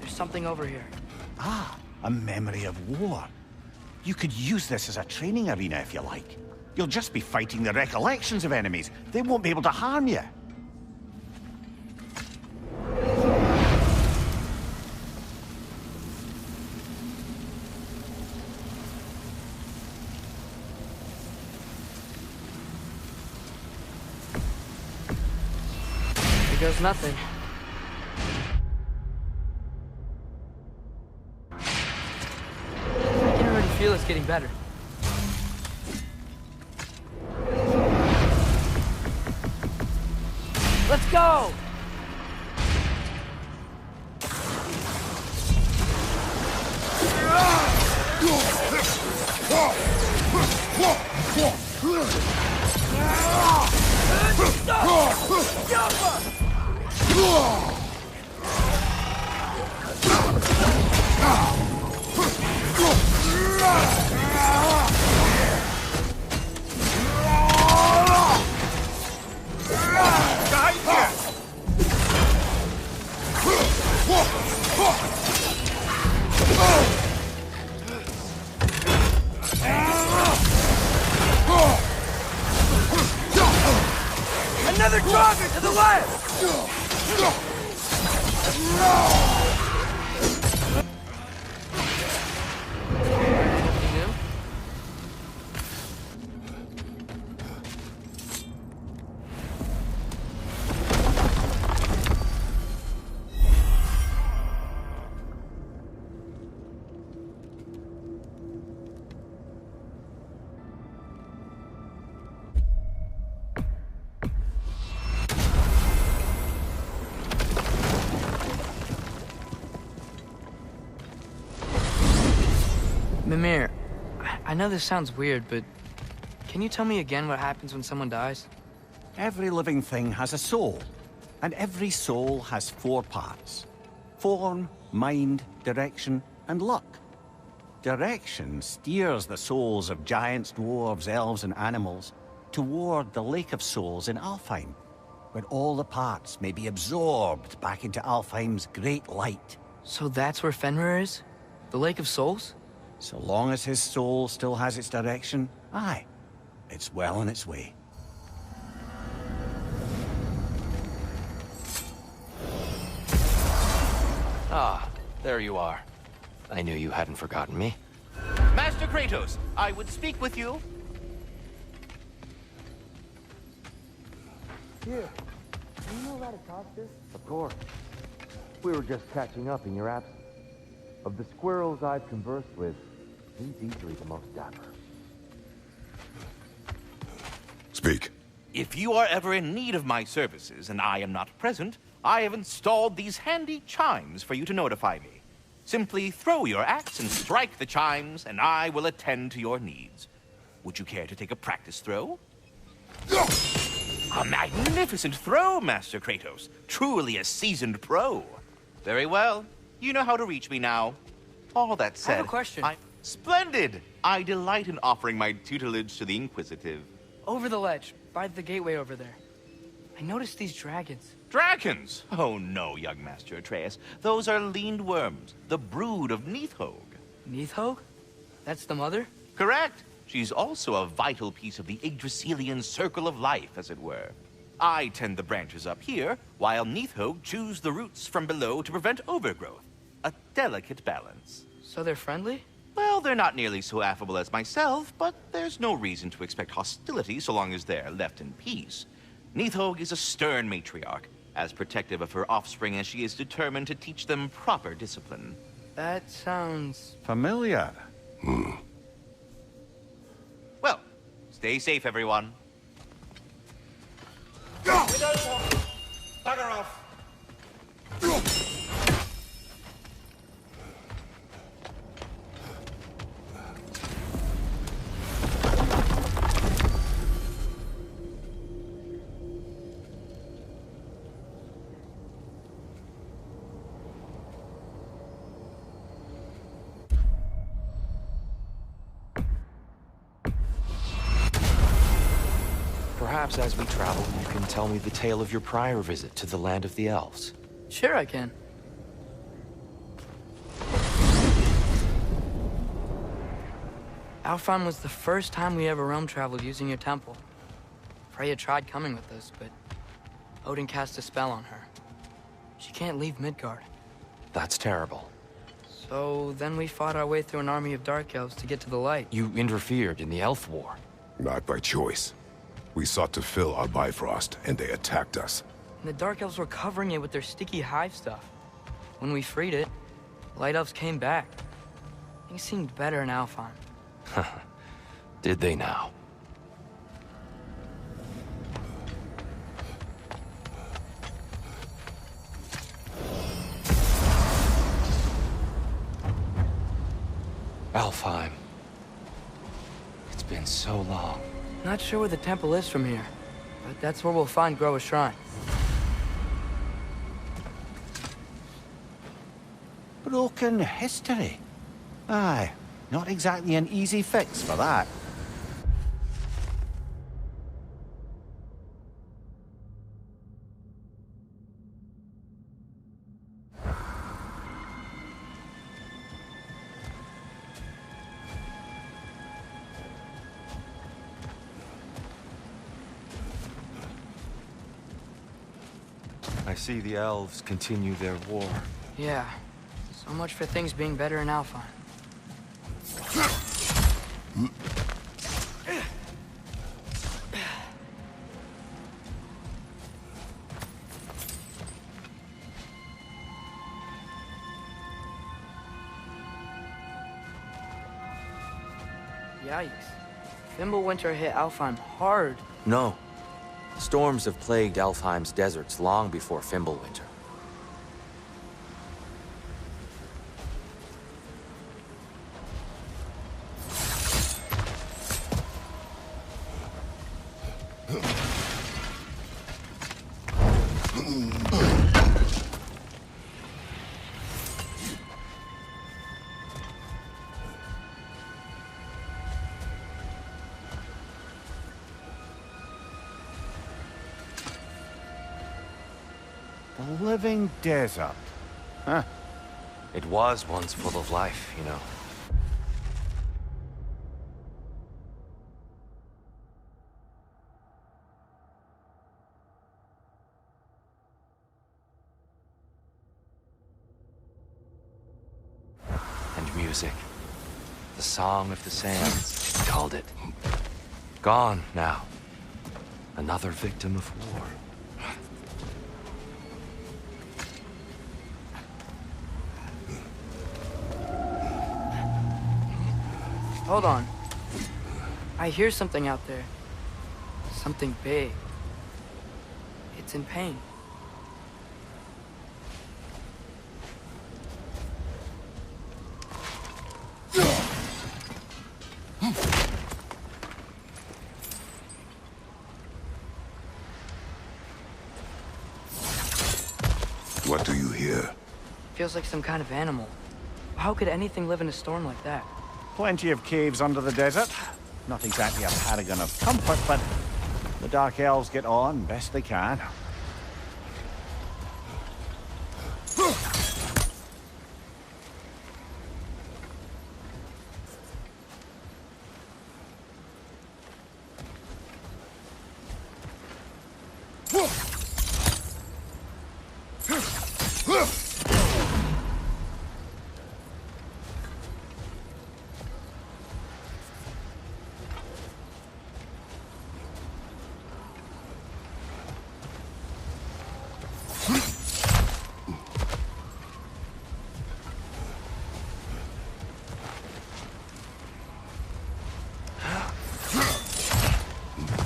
Something over here. Ah, a memory of war. You could use this as a training arena if you like. You'll just be fighting the recollections of enemies. They won't be able to harm you. Here goes nothing. I feel it's getting better. Let's go! Another target to the left! Mimir, I know this sounds weird, but can you tell me again what happens when someone dies? Every living thing has a soul, and every soul has 4 parts. Form, mind, direction, and luck. Direction steers the souls of giants, dwarves, elves, and animals toward the Lake of Souls in Alfheim, where all the parts may be absorbed back into Alfheim's great light. So that's where Fenrir is? The Lake of Souls? So long as his soul still has its direction, aye, it's well on its way. Ah, there you are. I knew you hadn't forgotten me. Master Kratos, I would speak with you. Here. Do you know Ragnarok? Of course. We were just catching up in your absence. Of the squirrels I've conversed with, he's easily the most dapper. Speak. If you are ever in need of my services and I am not present, I have installed these handy chimes for you to notify me. Simply throw your axe and strike the chimes, and I will attend to your needs. Would you care to take a practice throw? A magnificent throw, Master Kratos. Truly a seasoned pro. Very well. You know how to reach me now. All that said, I have a question. Splendid! I delight in offering my tutelage to the inquisitive. Over the ledge, by the gateway over there. I noticed these dragons. Dragons? Oh no, young Master Atreus. Those are leaned worms, the brood of Nithhog. Nithhog? That's the mother? Correct. She's also a vital piece of the Yggdrasilian circle of life, as it were. I tend the branches up here, while Nithhog chews the roots from below to prevent overgrowth. A delicate balance. So they're friendly? Well, they're not nearly so affable as myself, but there's no reason to expect hostility so long as they're left in peace. Nithhog is a stern matriarch, as protective of her offspring as she is determined to teach them proper discipline. That sounds... familiar. Stay safe, everyone. We don't want... Bugger off. Perhaps as we travel, you can tell me the tale of your prior visit to the land of the elves. Sure I can. Alfheim was the first time we ever realm traveled using your temple. Freya tried coming with us, but Odin cast a spell on her. She can't leave Midgard. That's terrible. So then we fought our way through an army of dark elves to get to the light. You interfered in the Elf War. Not by choice. We sought to fill our Bifrost, and they attacked us. And the dark elves were covering it with their sticky hive stuff. When we freed it, the light elves came back. Things seemed better in Alfheim. Did they now? Alfheim. It's been so long. Not sure where the temple is from here, but that's where we'll find Groa's shrine. Broken history. Aye, not exactly an easy fix for that. I see the elves continue their war. Yeah, so much for things being better in Alfheim. Yikes. Fimbulwinter hit Alfheim hard. No. Storms have plagued Alfheim's deserts long before Fimbulwinter. The living desert. Huh. It was once full of life, you know. And music. The Song of the Sands, he called it. Gone now. Another victim of war. Hold on. I hear something out there. Something big. It's in pain. What do you hear? Feels like some kind of animal. How could anything live in a storm like that? Plenty of caves under the desert. Not exactly a paragon of comfort, but the Dark Elves get on best they can.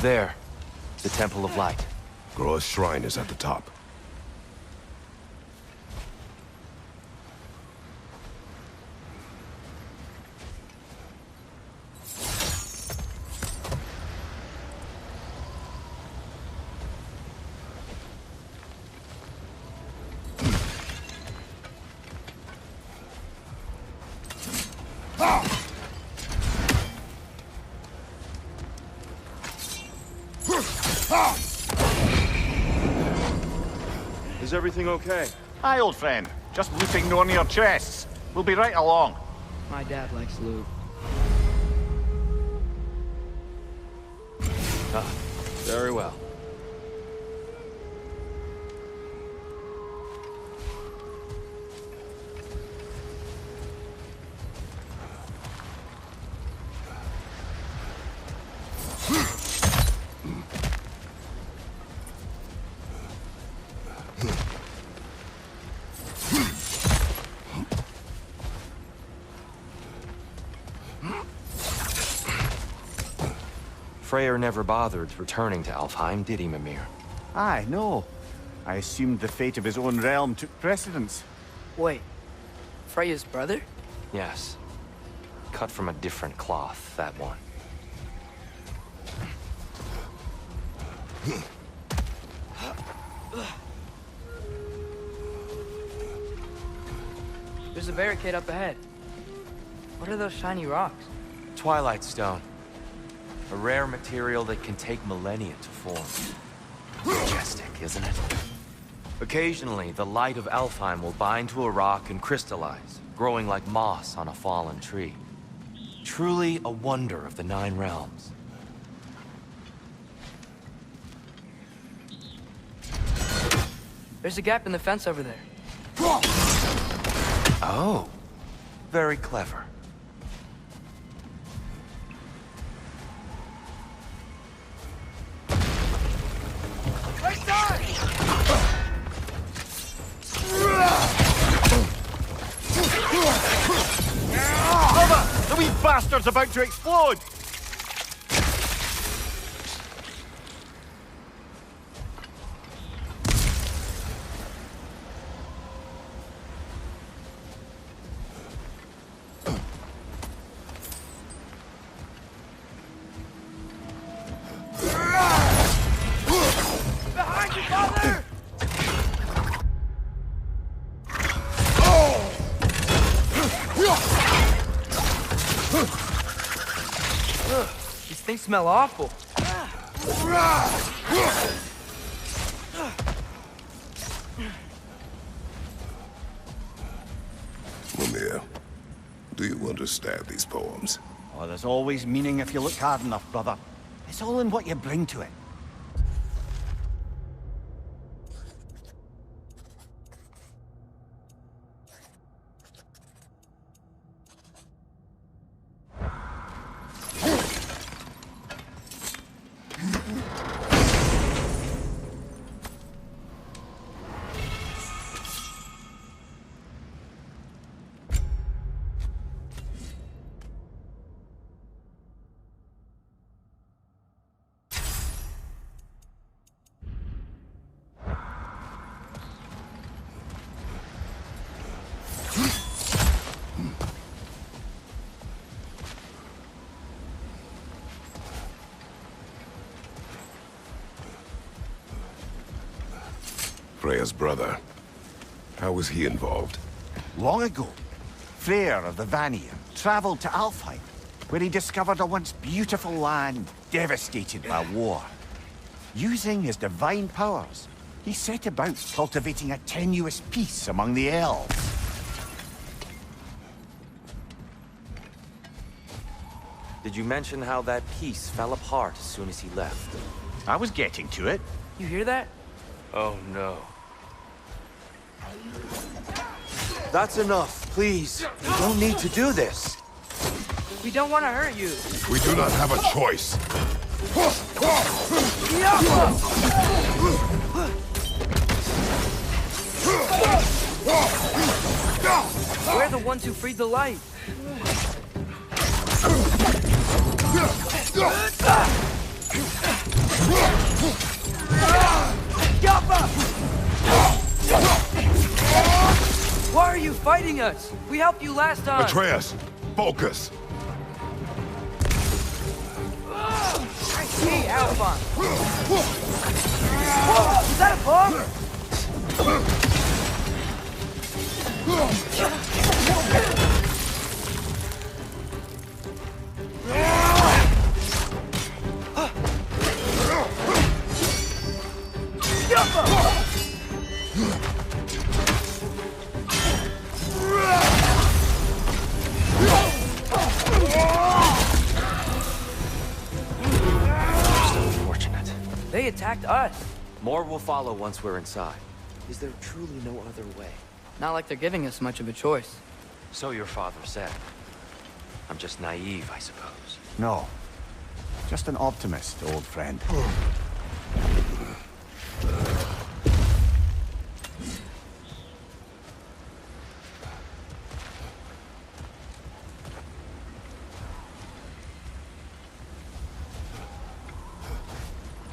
There. The Temple of Light. Groa's shrine is at the top. Is everything okay? Hi, old friend. Just looting no near chests. We'll be right along. My dad likes loot. Ah, very well. Freyr never bothered returning to Alfheim, did he, Mimir? Aye, no. I assumed the fate of his own realm took precedence. Wait, Freya's brother? Yes. Cut from a different cloth, that one. There's a barricade up ahead. What are those shiny rocks? Twilight Stone. A rare material that can take millennia to form. Majestic, isn't it? Occasionally, the light of Alfheim will bind to a rock and crystallize, growing like moss on a fallen tree. Truly a wonder of the Nine Realms. There's a gap in the fence over there. Oh, very clever. Cover! The wee bastard's about to explode! Behind you, father! These things smell awful. Mimir, do you understand these poems? Oh, there's always meaning if you look hard enough, brother. It's all in what you bring to it. Freya's brother. How was he involved? Long ago, Freyr of the Vanir traveled to Alfheim, where he discovered a once beautiful land devastated by war. Using his divine powers, he set about cultivating a tenuous peace among the elves. Did you mention how that piece fell apart as soon as he left? I was getting to it. You hear that? Oh no. That's enough, please. You don't need to do this. We don't want to hurt you. We do not have a choice. We're the ones who freed the light. fighting us! We helped you last time! Atreus, focus! I see Alphon! Whoa! Is that a bug? Unfortunate. They attacked us. More will follow once we're inside. Is there truly no other way? Not like they're giving us much of a choice. So your father said. I'm just naive, I suppose. No. Just an optimist, old friend.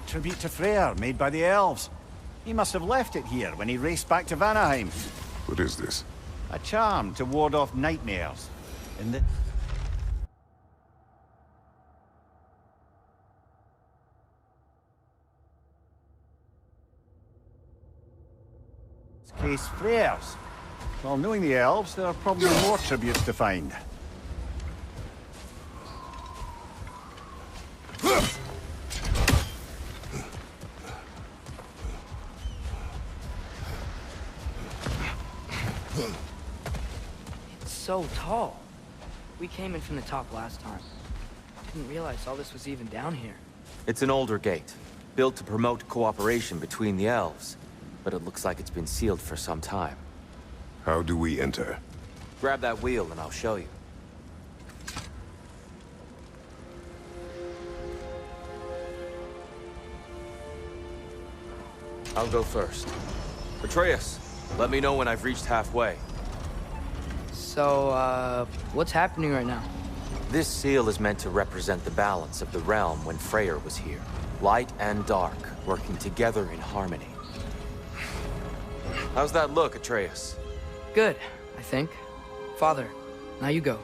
Tribute to Freyr, made by the elves. He must have left it here when he raced back to Vanaheim. What is this? A charm to ward off nightmares. In this case, Freyr's. Well, knowing the elves, there are probably more tributes to find. It's so tall. We came in from the top last time. Didn't realize all this was even down here. It's an older gate, built to promote cooperation between the elves. But it looks like it's been sealed for some time. How do we enter? Grab that wheel and I'll show you. I'll go first. Atreus, let me know when I've reached halfway. So, what's happening right now? This seal is meant to represent the balance of the realm when Freyr was here. Light and dark, working together in harmony. How's that look, Atreus? Good, I think. Father, now you go.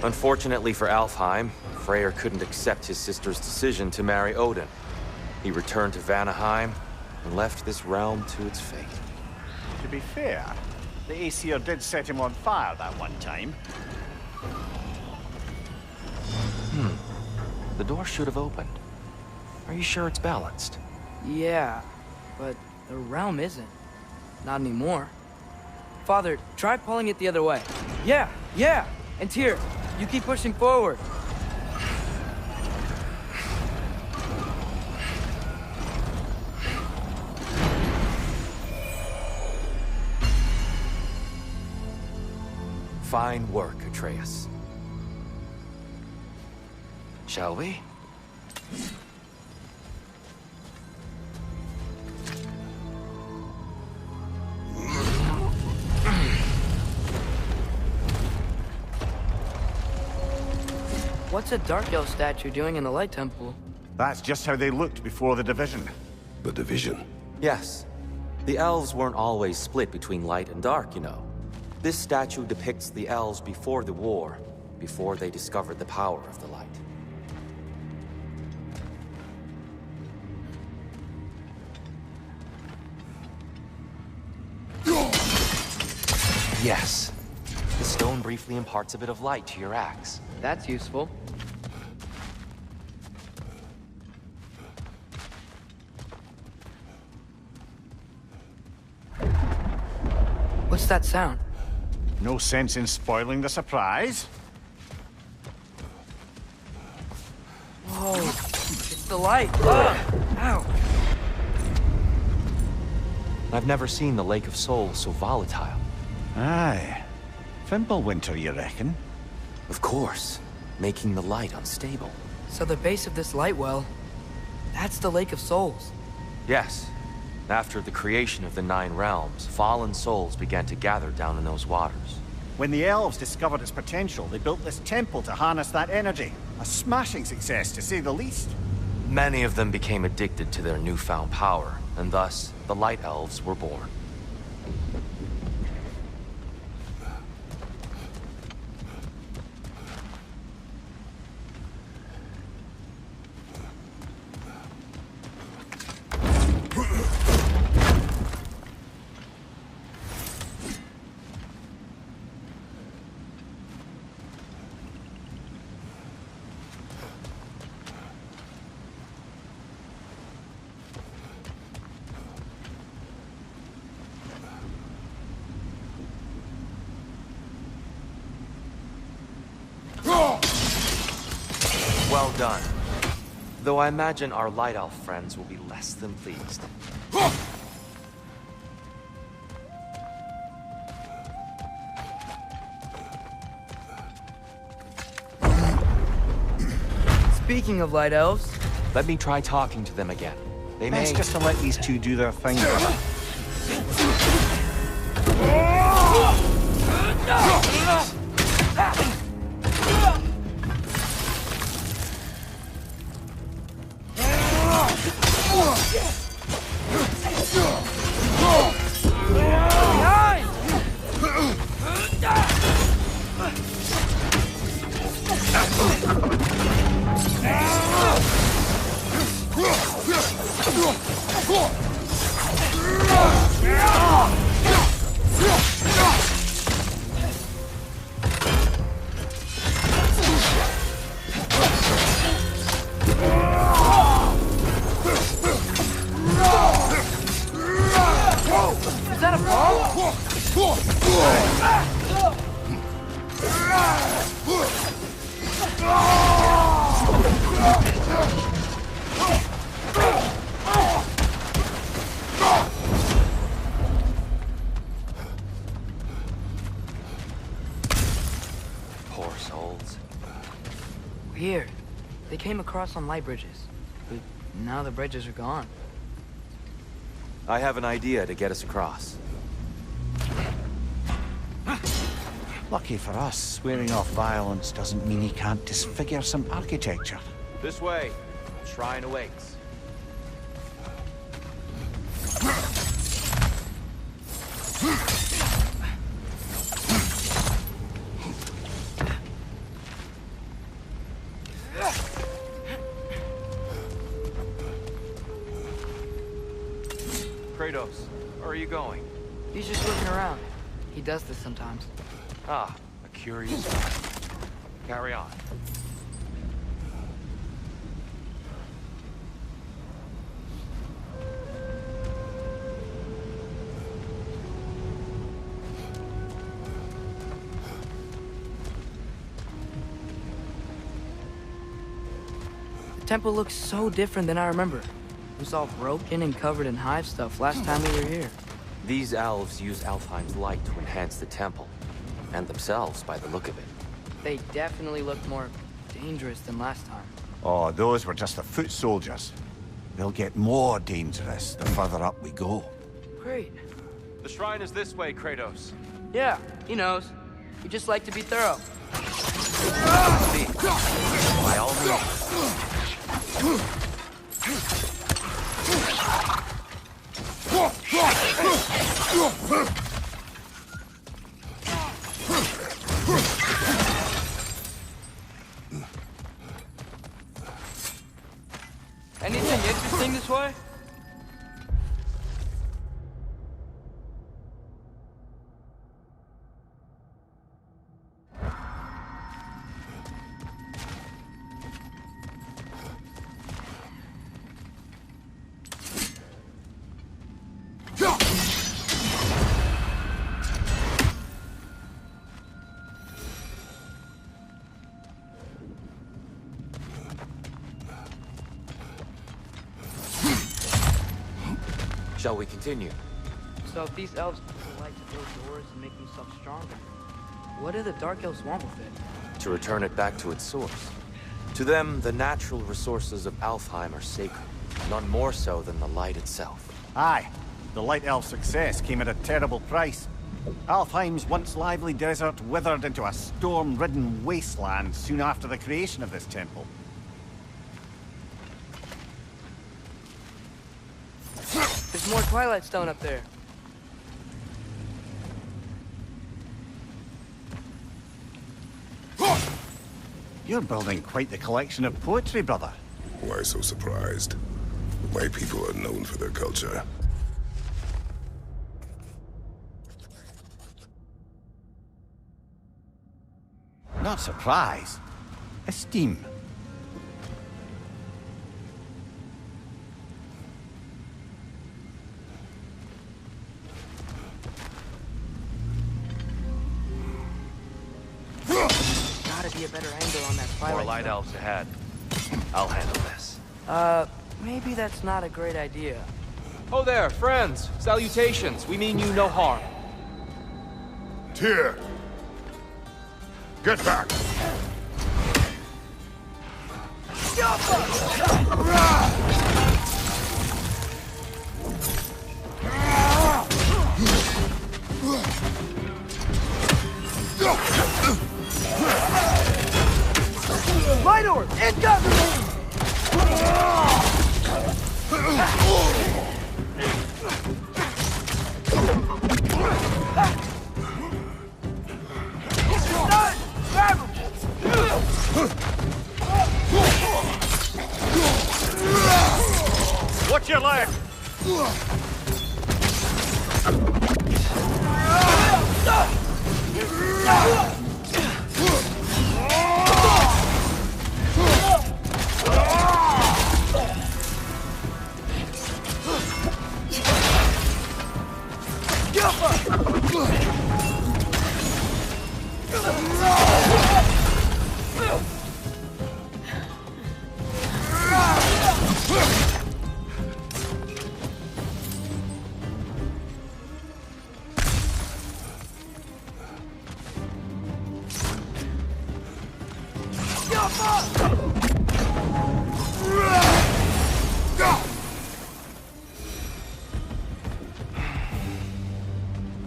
Unfortunately for Alfheim, Freyr couldn't accept his sister's decision to marry Odin. He returned to Vanaheim and left this realm to its fate. To be fair, the Aesir did set him on fire that one time. The door should have opened. Are you sure it's balanced? Yeah, but the realm isn't. Not anymore. Father, try pulling it the other way. Yeah, yeah! And Tyr, you keep pushing forward. Fine work, Atreus. Shall we? What's a Dark Elf statue doing in the Light Temple? That's just how they looked before the division. The division. Yes. The elves weren't always split between light and dark, you know. This statue depicts the elves before the war, before they discovered the power of the light. Yes. The stone briefly imparts a bit of light to your axe. That's useful. What's that sound? No sense in spoiling the surprise. Whoa, it's the light. Ugh. Ow. I've never seen the Lake of Souls so volatile. Aye. Fimbulwinter, you reckon? Of course, making the light unstable. So the base of this light well, that's the Lake of Souls. Yes. After the creation of the Nine Realms, fallen souls began to gather down in those waters. When the elves discovered its potential, they built this temple to harness that energy. A smashing success, to say the least. Many of them became addicted to their newfound power, and thus, the Light Elves were born. Well done. Though I imagine our Light Elf friends will be less than pleased. Speaking of Light Elves... Let me try talking to them again. They may... Best just to let these two do their thing, brother. Is that a ball? Poor souls. Weird. They came across on light bridges, but now the bridges are gone. I have an idea to get us across. Lucky for us, swearing off violence doesn't mean he can't disfigure some architecture. This way. Shrine awaits. Kratos, where are you going? He's just looking around. He does this sometimes. Ah, a curious one. Carry on. The temple looks so different than I remember. It was all broken and covered in hive stuff last time we were here. These elves use Alfheim's light to enhance the temple, and themselves by the look of it. They definitely look more dangerous than last time. Oh, those were just the foot soldiers. They'll get more dangerous the further up we go. Great. The shrine is this way, Kratos. Yeah, he knows. We just like to be thorough. See, by all means. Anything interesting this way? Shall we continue? So if these elves like to build doors and make themselves stronger, what do the Dark Elves want with it? To return it back to its source. To them, the natural resources of Alfheim are sacred, none more so than the light itself. Aye, the Light Elf success came at a terrible price. Alfheim's once lively desert withered into a storm-ridden wasteland soon after the creation of this temple. There's more Twilight Stone up there. You're building quite the collection of poetry, brother. Why so surprised? My people are known for their culture. Not surprise. Esteem. Gotta be a better angle on that Twilight More light Stone. elves ahead. I'll handle this. Maybe that's not a great idea. Oh there, friends. Salutations. We mean you no harm. Tyr! Get back! Light orb! Incoming! Watch your leg!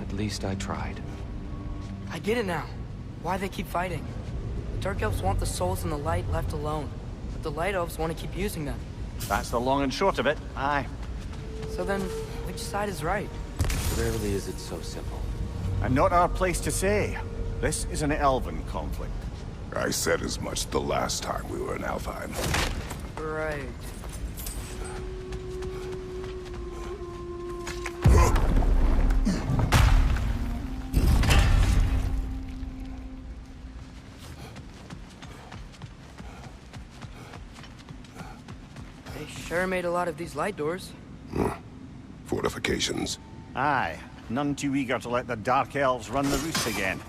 At least I tried. I get it now. Why they keep fighting. The Dark Elves want the souls in the light left alone. But the Light Elves want to keep using them. That's the long and short of it. Aye. So then, which side is right? Rarely is it so simple. And not our place to say. This is an elven conflict. I said as much the last time we were in Alfheim. Right. They sure made a lot of these light doors. Fortifications. Aye. None too eager to let the Dark Elves run the roost again.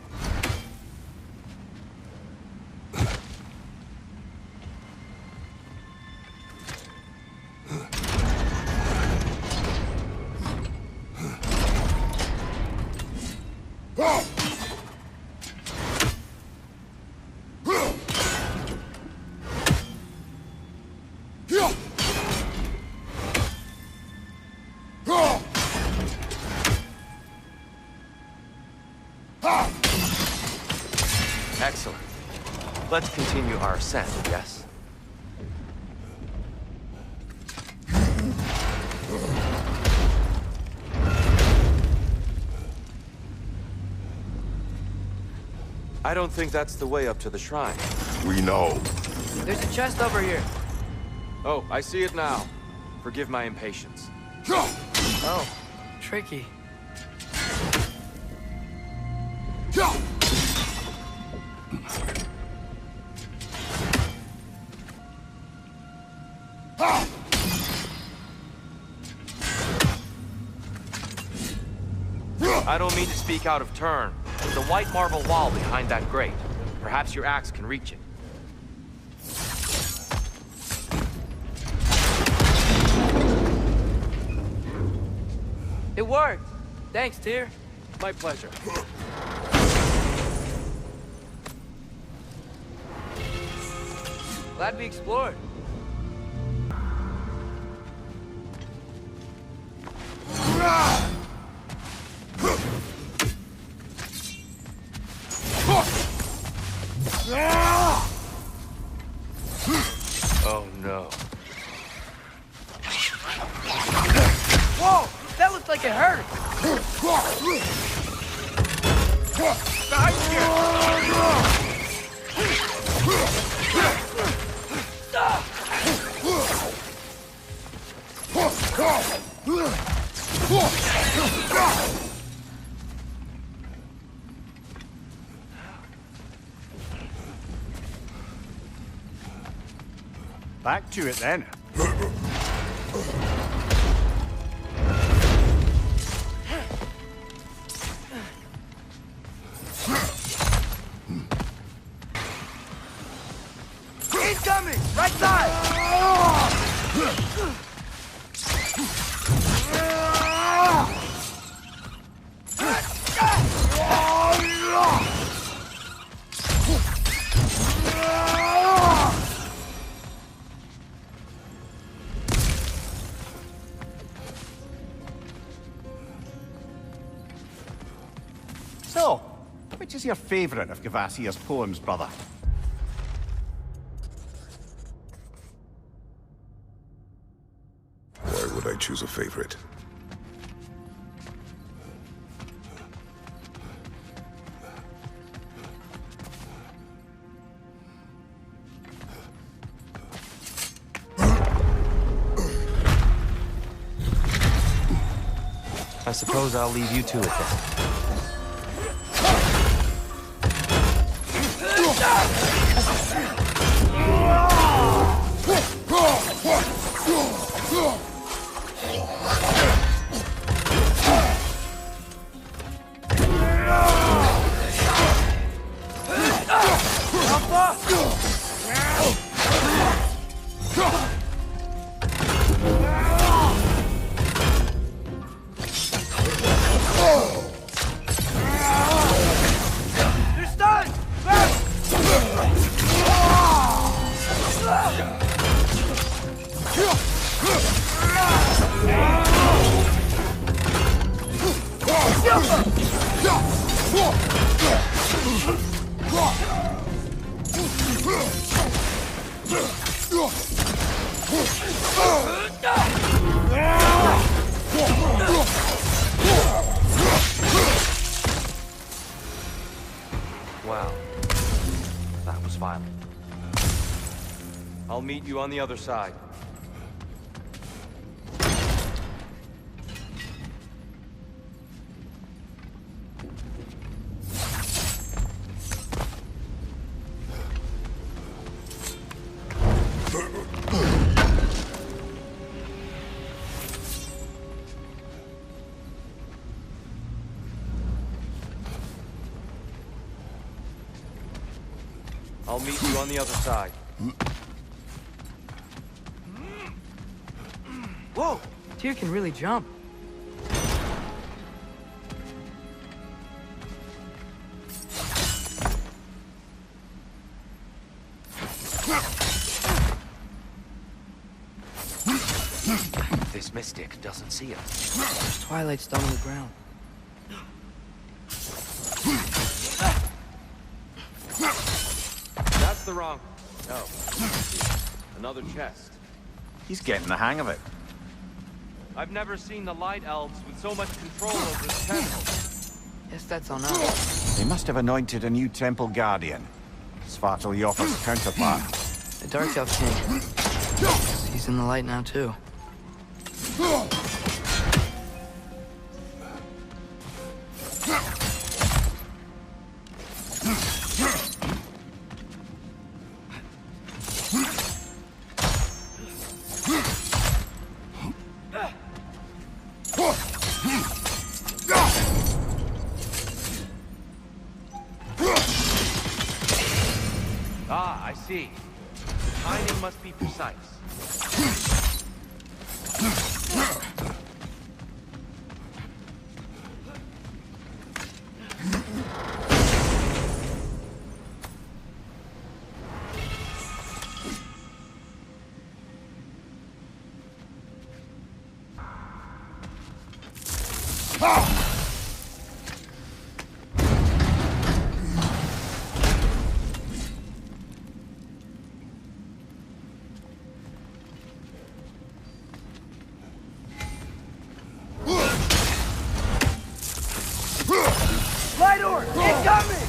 Excellent. Let's continue our ascent, yes? I don't think that's the way up to the shrine. We know. There's a chest over here. Oh, I see it now. Forgive my impatience. Oh, tricky. I don't mean to speak out of turn. There's a white marble wall behind that grate. Perhaps your axe can reach it. It worked. Thanks, Tyr. My pleasure. Glad we explored. Oh no. Whoa! That looked like it hurt! Back to it then. Incoming! Right side! So, which is your favorite of Gavassia's poems, brother? Why would I choose a favorite? I suppose I'll leave you to it then. Wow. That was violent. I'll meet you on the other side. I'll meet you on the other side. Whoa! Tyr can really jump. This mystic doesn't see us. There's twilight stone on the ground. That's the wrong... No. Another chest. He's getting the hang of it. I've never seen the Light Elves with so much control over the temple. Guess that's on us. They must have anointed a new temple guardian. Svartal Yoffa's counterpart. The Dark Elf King. He's in the light now, too. Ah, I see. The timing must be precise. Light orb! Incoming!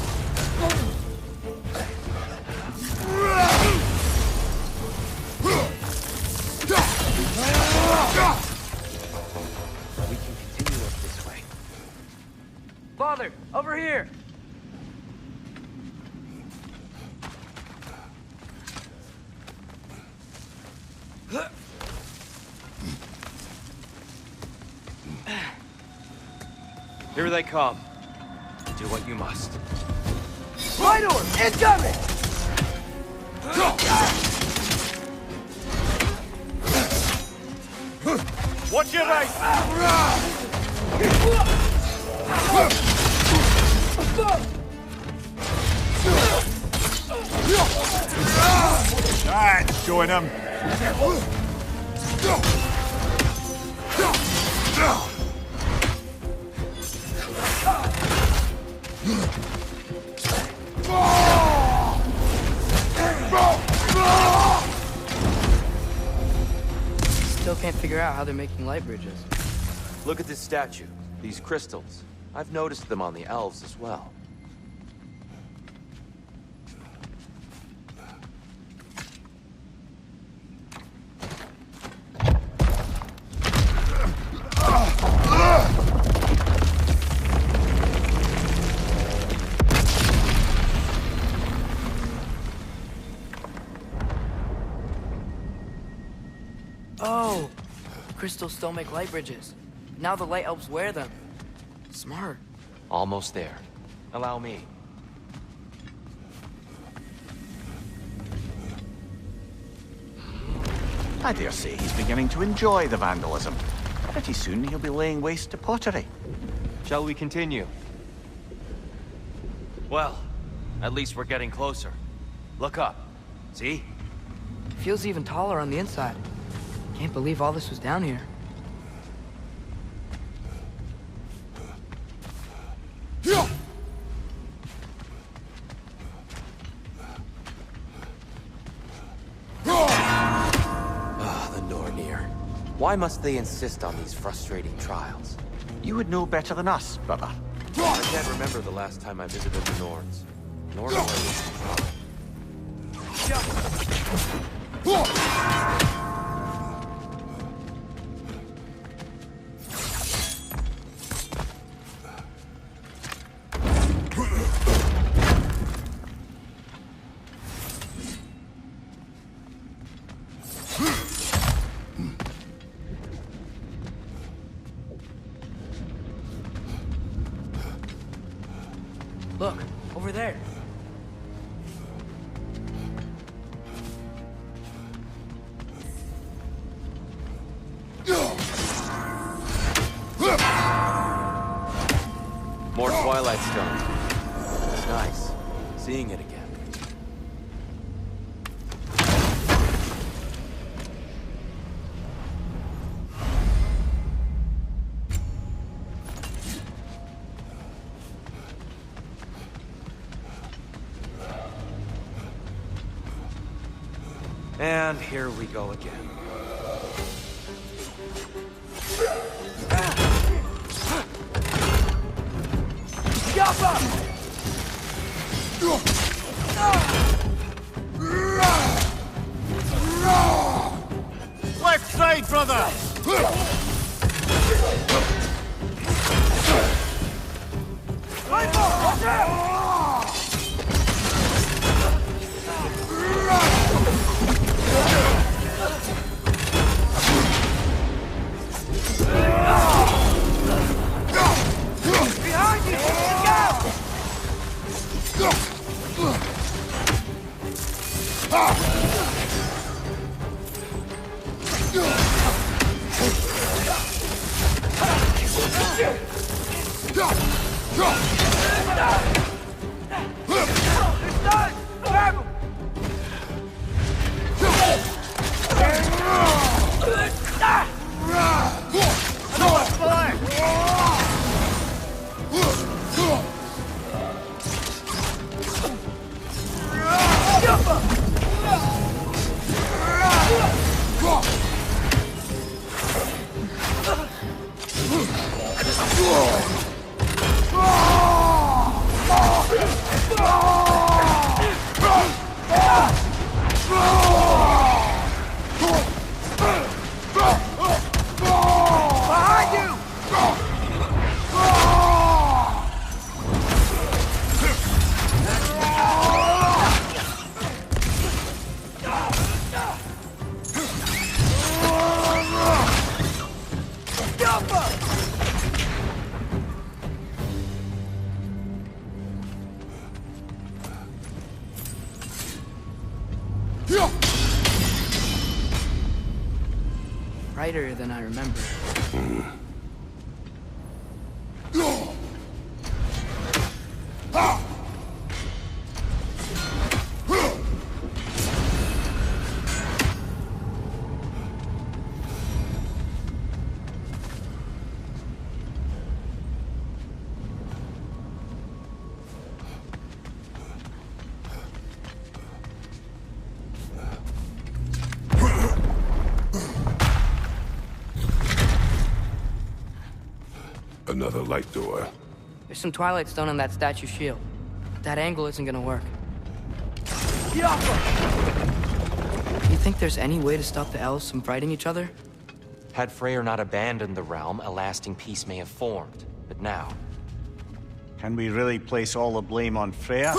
We can continue up this way. Father, over here! Here they come. Do what you must. Light orb! Incoming! Watch your right! That's showing him. Still can't figure out how they're making light bridges. Look at this statue. These crystals. I've noticed them on the elves as well. Oh! Crystals still make light bridges. Now the light elves wear them. Smart. Almost there. Allow me. I dare say he's beginning to enjoy the vandalism. Pretty soon he'll be laying waste to pottery. Shall we continue? Well, at least we're getting closer. Look up. See? Feels even taller on the inside. Can't believe all this was down here. The Nornir. Why must they insist on these frustrating trials? You would know better than us, brother. I can't remember the last time I visited the Norns. Nor do I wish to try. Look, over there. More Twilight Stone. It's nice, seeing it again. And here we go again. Left side, brother! Watch out! Behind you! Look out! brighter than I remember. Another light door. There's some Twilight Stone in that statue shield. That angle isn't gonna work. You think there's any way to stop the elves from fighting each other? Had Freyr not abandoned the realm, a lasting peace may have formed. But now... Can we really place all the blame on Freya?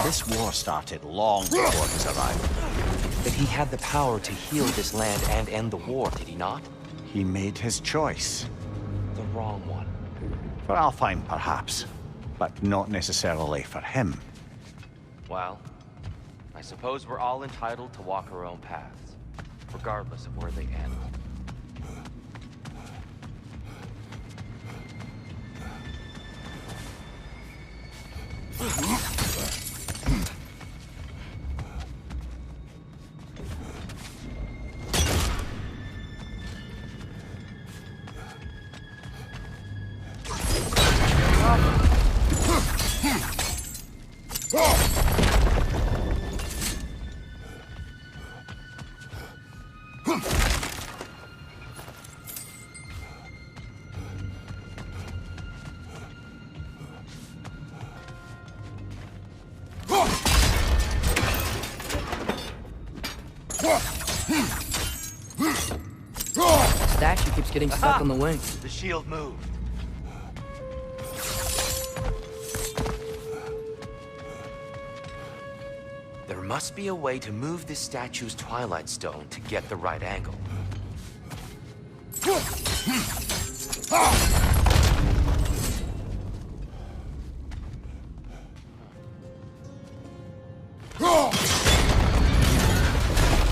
This war started long before his arrival. But he had the power to heal this land and end the war, did he not? He made his choice. The wrong one. For Alfheim, perhaps. But not necessarily for him. Well, I suppose we're all entitled to walk our own paths, regardless of where they end. The statue keeps getting stuck on the wing. The shield moved. There must be a way to move this statue's Twilight Stone to get the right angle.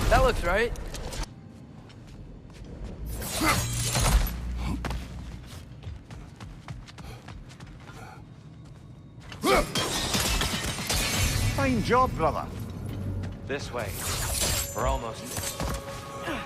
That looks right. Fine job, brother. This way. We're almost there.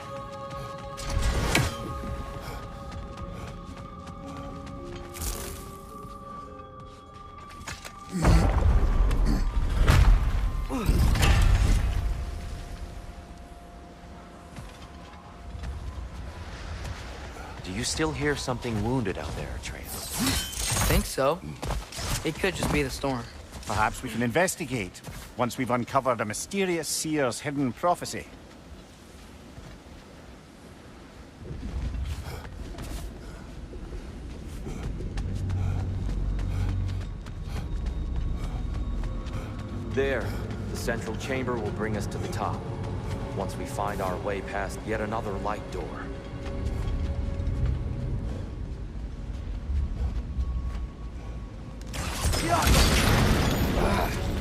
Do you still hear something wounded out there, Atreus? Think so. It could just be the storm. Perhaps we can investigate, once we've uncovered a mysterious seer's hidden prophecy. There. The central chamber will bring us to the top. Once we find our way past yet another light door.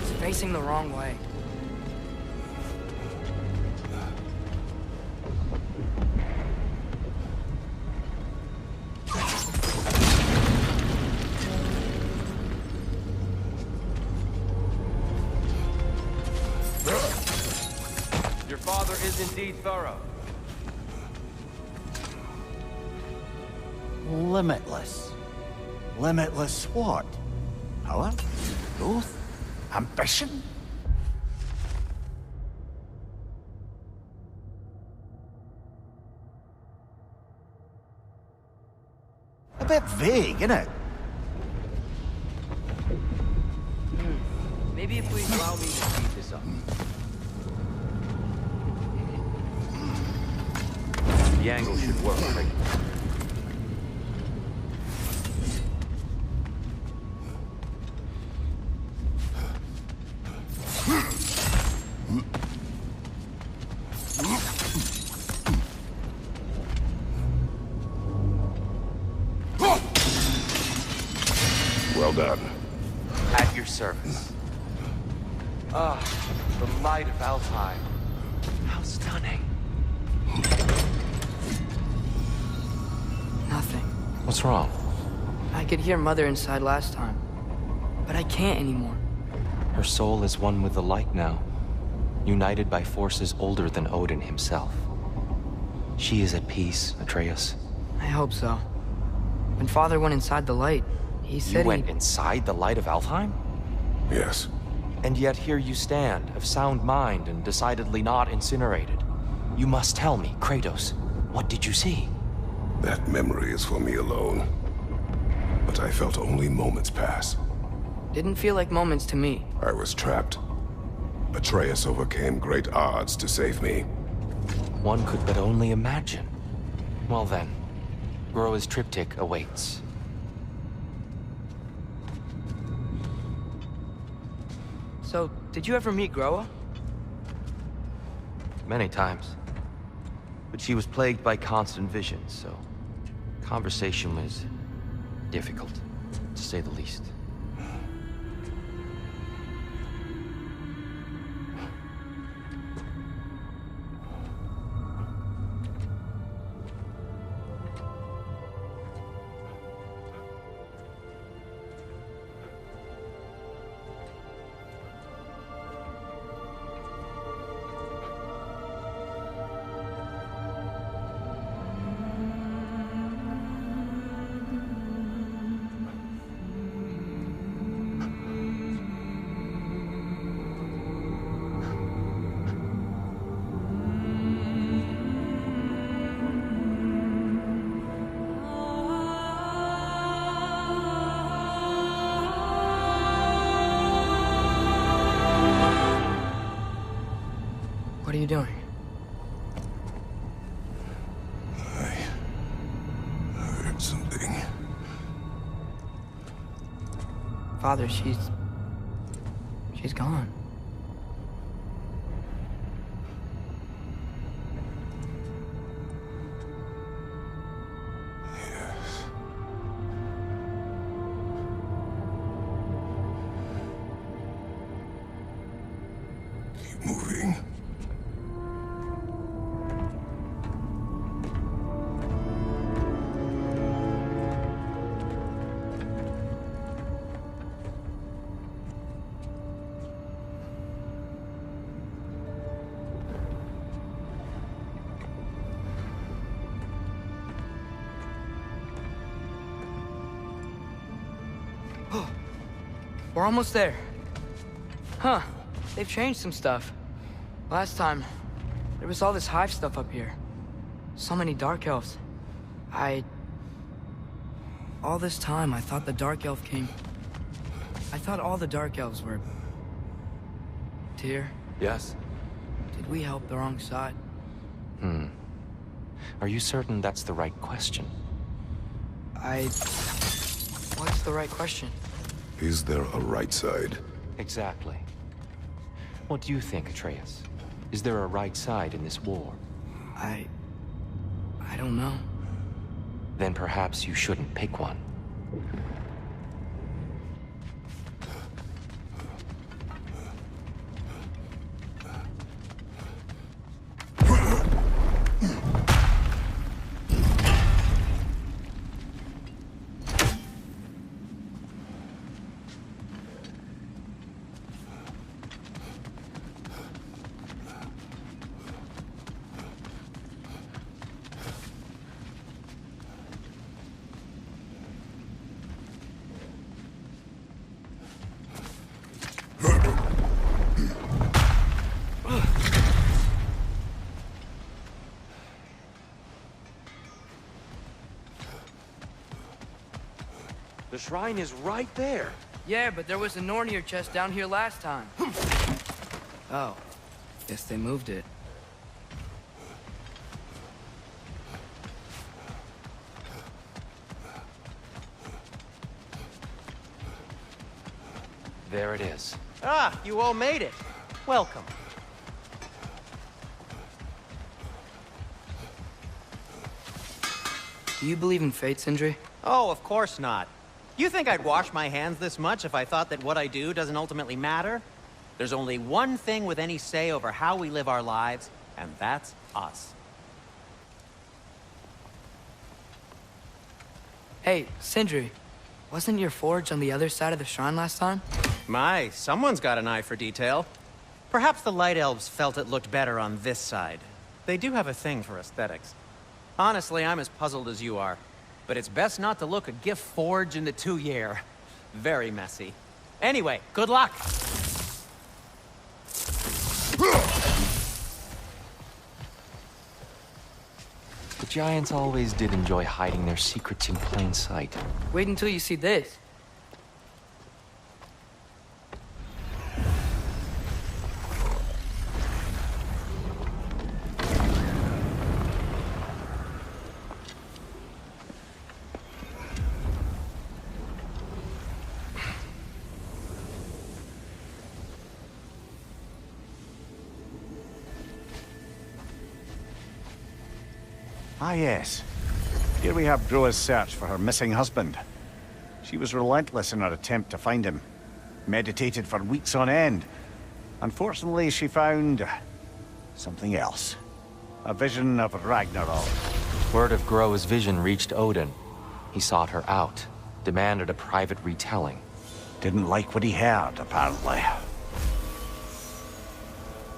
It's facing the wrong way. Your father is indeed thorough. Limitless. Limitless what? Power? Growth? Ambition? A bit vague, innit? Maybe if we allow me to speed this up. The angle should work, right? Well done. At your service. Ah, the light of Alfheim. How stunning. What's wrong? I could hear Mother inside last time, but I can't anymore. Her soul is one with the light now, united by forces older than Odin himself. She is at peace, Atreus. I hope so. When Father went inside the light, he said You went inside the light of Alfheim? Yes. And yet here you stand, of sound mind and decidedly not incinerated. You must tell me, Kratos, what did you see? That memory is for me alone. But I felt only moments pass. Didn't feel like moments to me. I was trapped. Atreus overcame great odds to save me. One could but only imagine. Well then, Groa's triptych awaits. So, did you ever meet Groa? Many times. But she was plagued by constant visions, so conversation was difficult, to say the least. What are you doing? I heard something. Father, she's gone. Yes. Keep moving. We're almost there. Huh. They've changed some stuff. Last time, there was all this hive stuff up here. So many Dark Elves. All this time, I thought the Dark Elf King... I thought all the Dark Elves were... Tyr? Yes? Did we help the wrong side? Are you certain that's the right question? What's the right question? Is there a right side? Exactly. What do you think, Atreus? Is there a right side in this war? I don't know. Then perhaps you shouldn't pick one. The shrine is right there. Yeah, but there was a Nornir chest down here last time. Oh. Guess they moved it. There it is. Ah, you all made it. Welcome. Do you believe in fate, Sindri? Oh, of course not. You think I'd wash my hands this much if I thought that what I do doesn't ultimately matter? There's only one thing with any say over how we live our lives, and that's us. Hey, Sindri, wasn't your forge on the other side of the shrine last time? My, someone's got an eye for detail. Perhaps the Light Elves felt it looked better on this side. They do have a thing for aesthetics. Honestly, I'm as puzzled as you are. But it's best not to look a gift forge in the 2 year. Very messy. Anyway, good luck! The Giants always did enjoy hiding their secrets in plain sight. Wait until you see this. Ah, yes. Here we have Groa's search for her missing husband. She was relentless in her attempt to find him. Meditated for weeks on end. Unfortunately, she found something else. A vision of Ragnarok. Word of Groa's vision reached Odin. He sought her out, demanded a private retelling. Didn't like what he heard, apparently.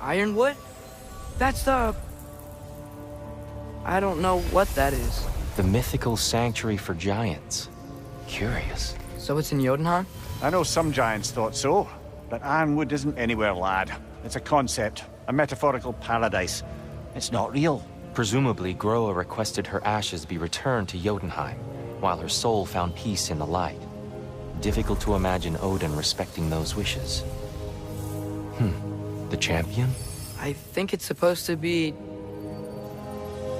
Ironwood? That's the... I don't know what that is. The mythical sanctuary for giants. Curious. So it's in Jotunheim? I know some giants thought so, but Ironwood isn't anywhere, lad. It's a concept, a metaphorical paradise. It's not real. Presumably, Groa requested her ashes be returned to Jotunheim, while her soul found peace in the light. Difficult to imagine Odin respecting those wishes. The champion? I think it's supposed to be...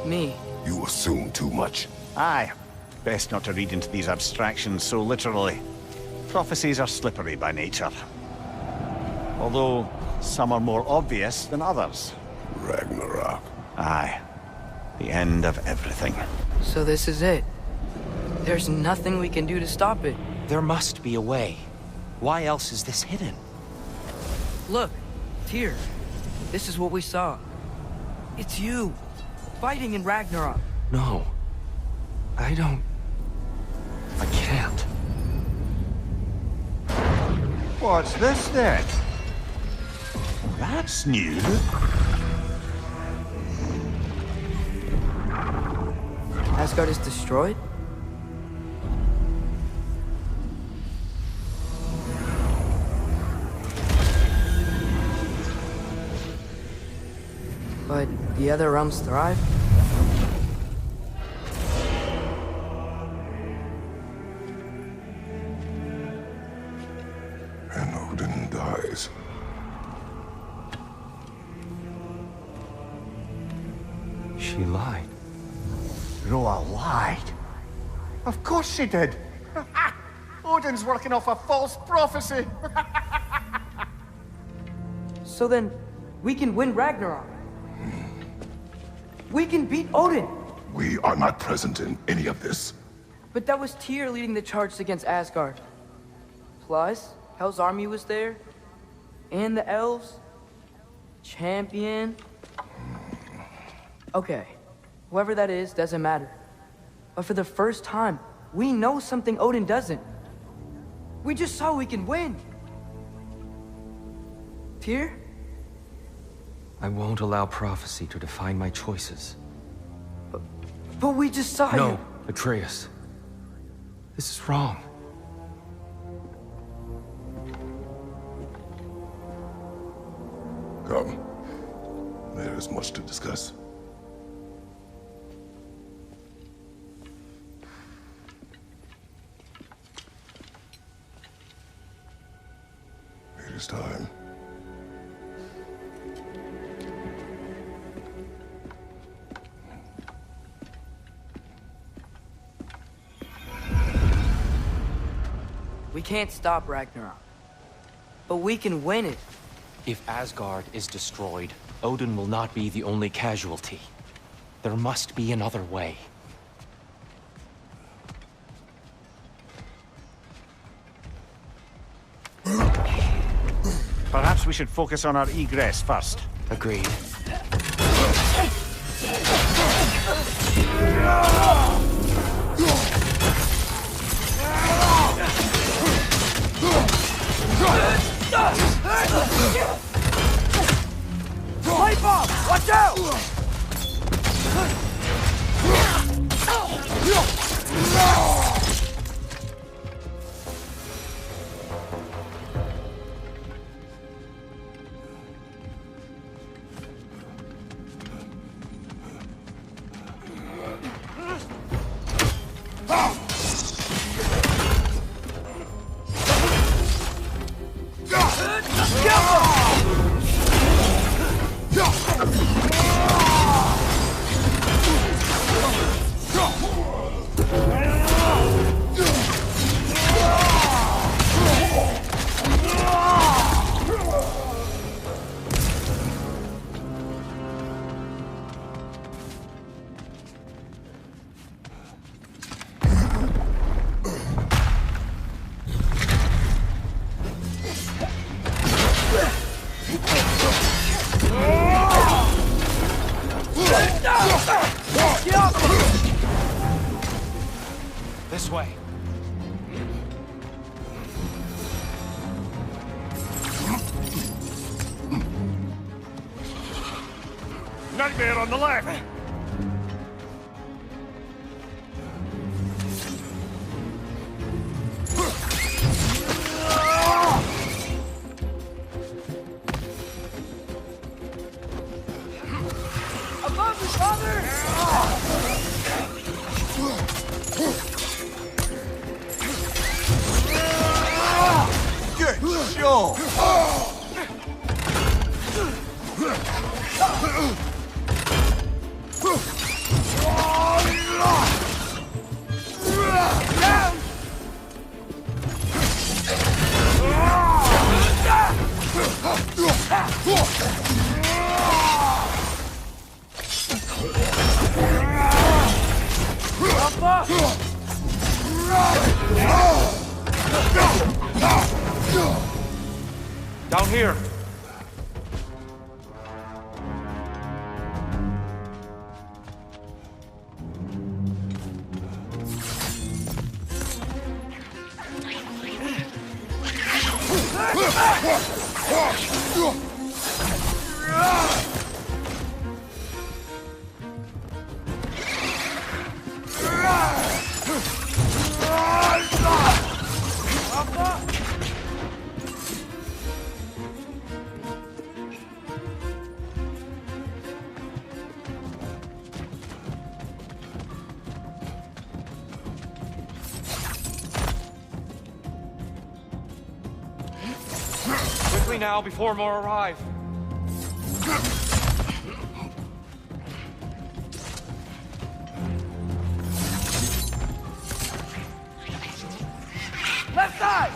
me. You assume too much. Aye. Best not to read into these abstractions so literally. Prophecies are slippery by nature. Although, some are more obvious than others. Ragnarok. Aye. The end of everything. So this is it. There's nothing we can do to stop it. There must be a way. Why else is this hidden? Look, Tyr. This is what we saw. It's you. Fighting in Ragnarok. No. I can't. What's this then? That's new. Asgard is destroyed? But the other realms thrive? And Odin dies. She lied. Groa lied. Of course she did. Odin's working off a false prophecy. So then, we can win Ragnarok. We can beat Odin. We are not present in any of this. But that was Tyr leading the charge against Asgard. Plus, Hell's army was there. And the elves. Champion. Okay. Whoever that is, doesn't matter. But for the first time, we know something Odin doesn't. We just saw we can win. Tyr? I won't allow prophecy to define my choices. But we just saw No, Atreus. This is wrong. Come. There is much to discuss. It is time. We can't stop Ragnarok. But we can win it. If Asgard is destroyed, Odin will not be the only casualty. There must be another way. Perhaps we should focus on our egress first. Agreed. This way. Nightmare on the left! Above me, father! Good show! Down here. Quickly now, before more arrive. Left side!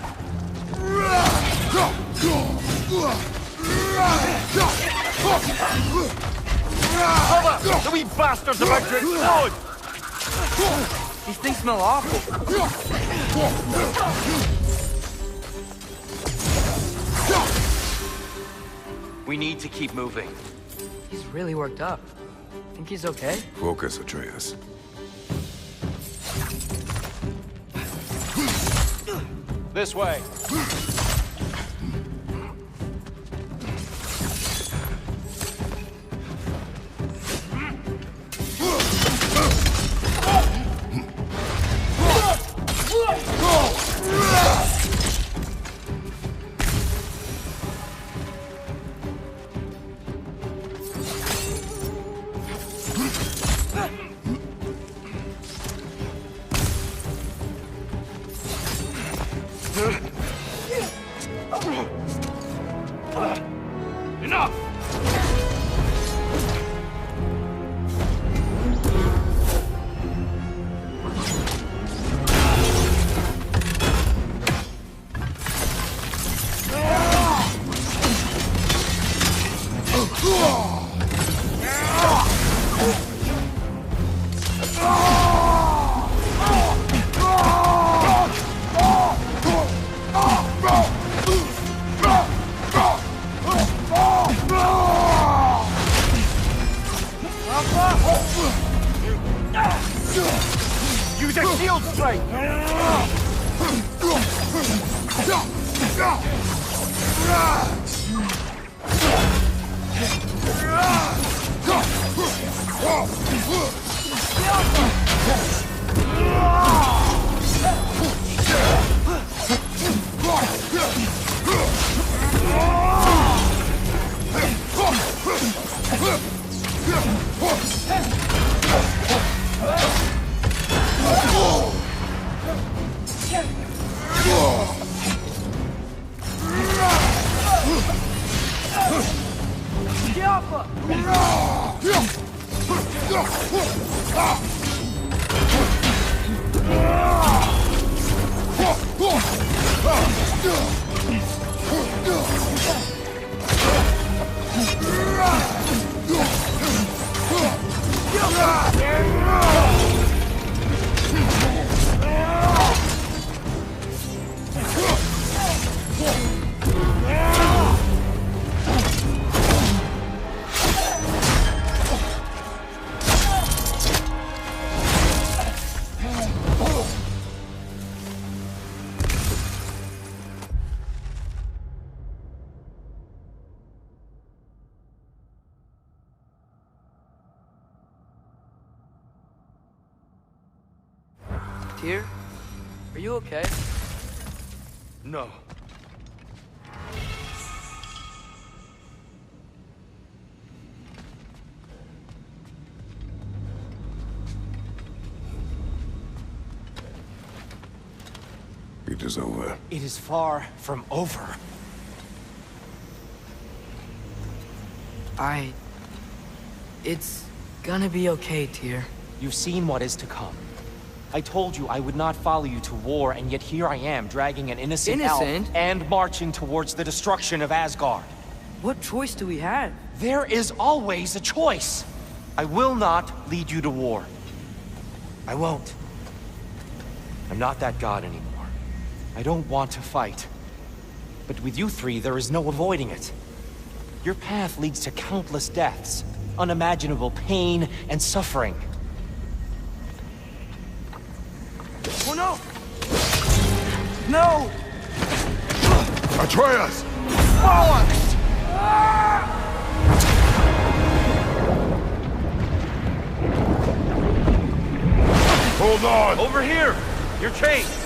Cover! The wee bastard's about to explode! These things smell awful. We need to keep moving. He's really worked up. Think he's okay? Focus, Atreus. This way. Enough! Use a shield strike! Tyr, are you okay? No. It is over. It is far from over. It's gonna be okay, Tyr. You've seen what is to come. I told you I would not follow you to war, and yet here I am, dragging an innocent elf and marching towards the destruction of Asgard. What choice do we have? There is always a choice. I will not lead you to war. I won't. I'm not that god anymore. I don't want to fight. But with you three, there is no avoiding it. Your path leads to countless deaths, unimaginable pain and suffering. Oh no! No! Atreus! Bollocks! Hold on! Over here! You're chased!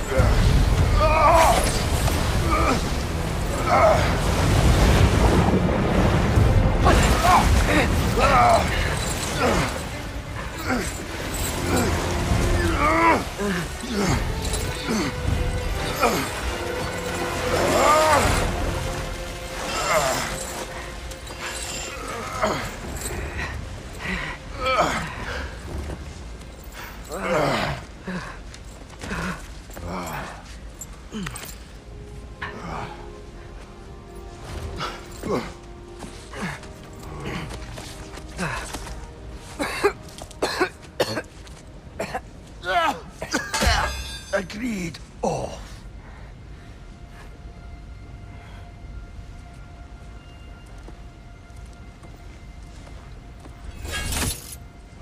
Agreed. Oh.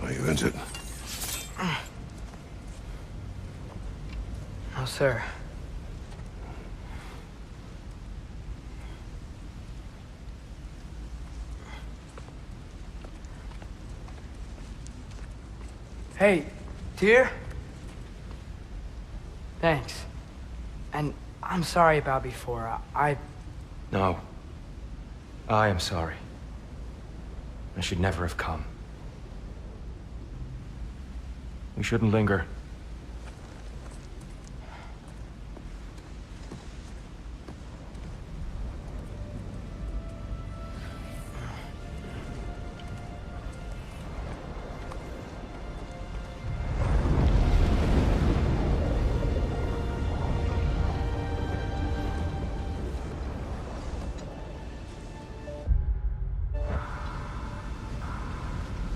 Are you injured? No, sir. Hey, Tyr? Thanks. And I'm sorry about before. No. I am sorry. I should never have come. We shouldn't linger.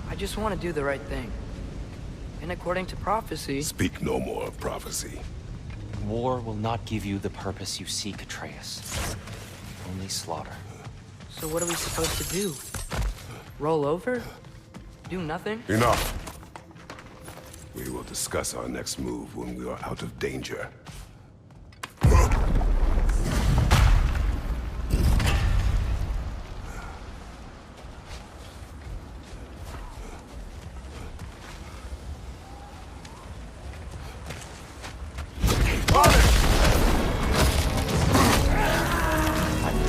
I just want to do the right thing. And according to prophecy... Speak no more of prophecy. War will not give you the purpose you seek, Atreus. Only slaughter. So what are we supposed to do? Roll over? Do nothing? Enough. We will discuss our next move when we are out of danger.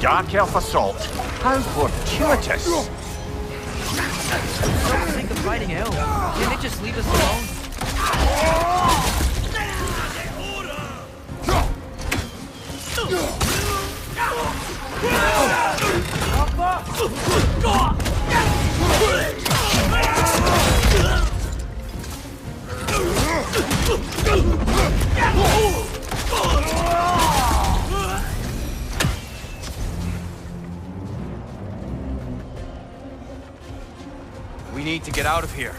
Dark elf assault. How fortuitous. So sick of fighting elves. Can they just leave us alone? We need to get out of here.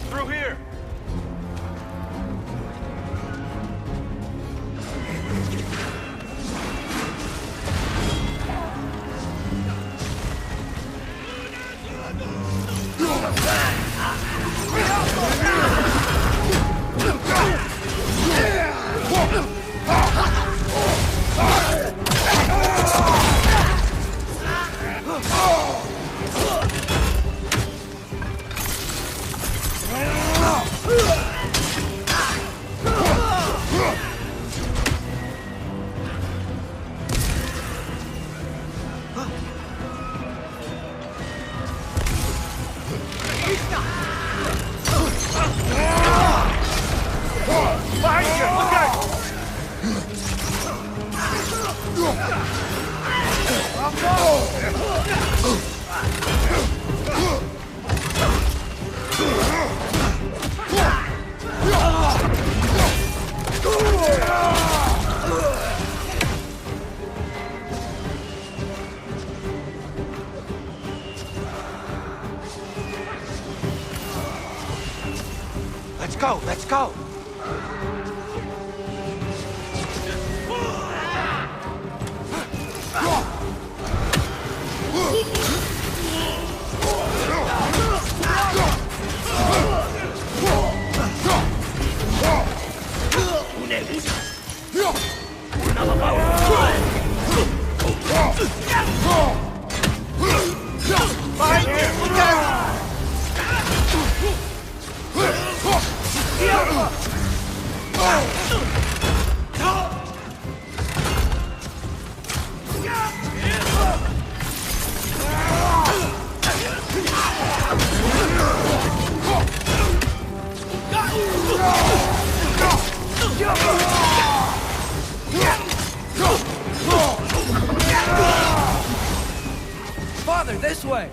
Through here! Behind you! Look out! Let's go, let's go! Behind you! Look out! Father, this way!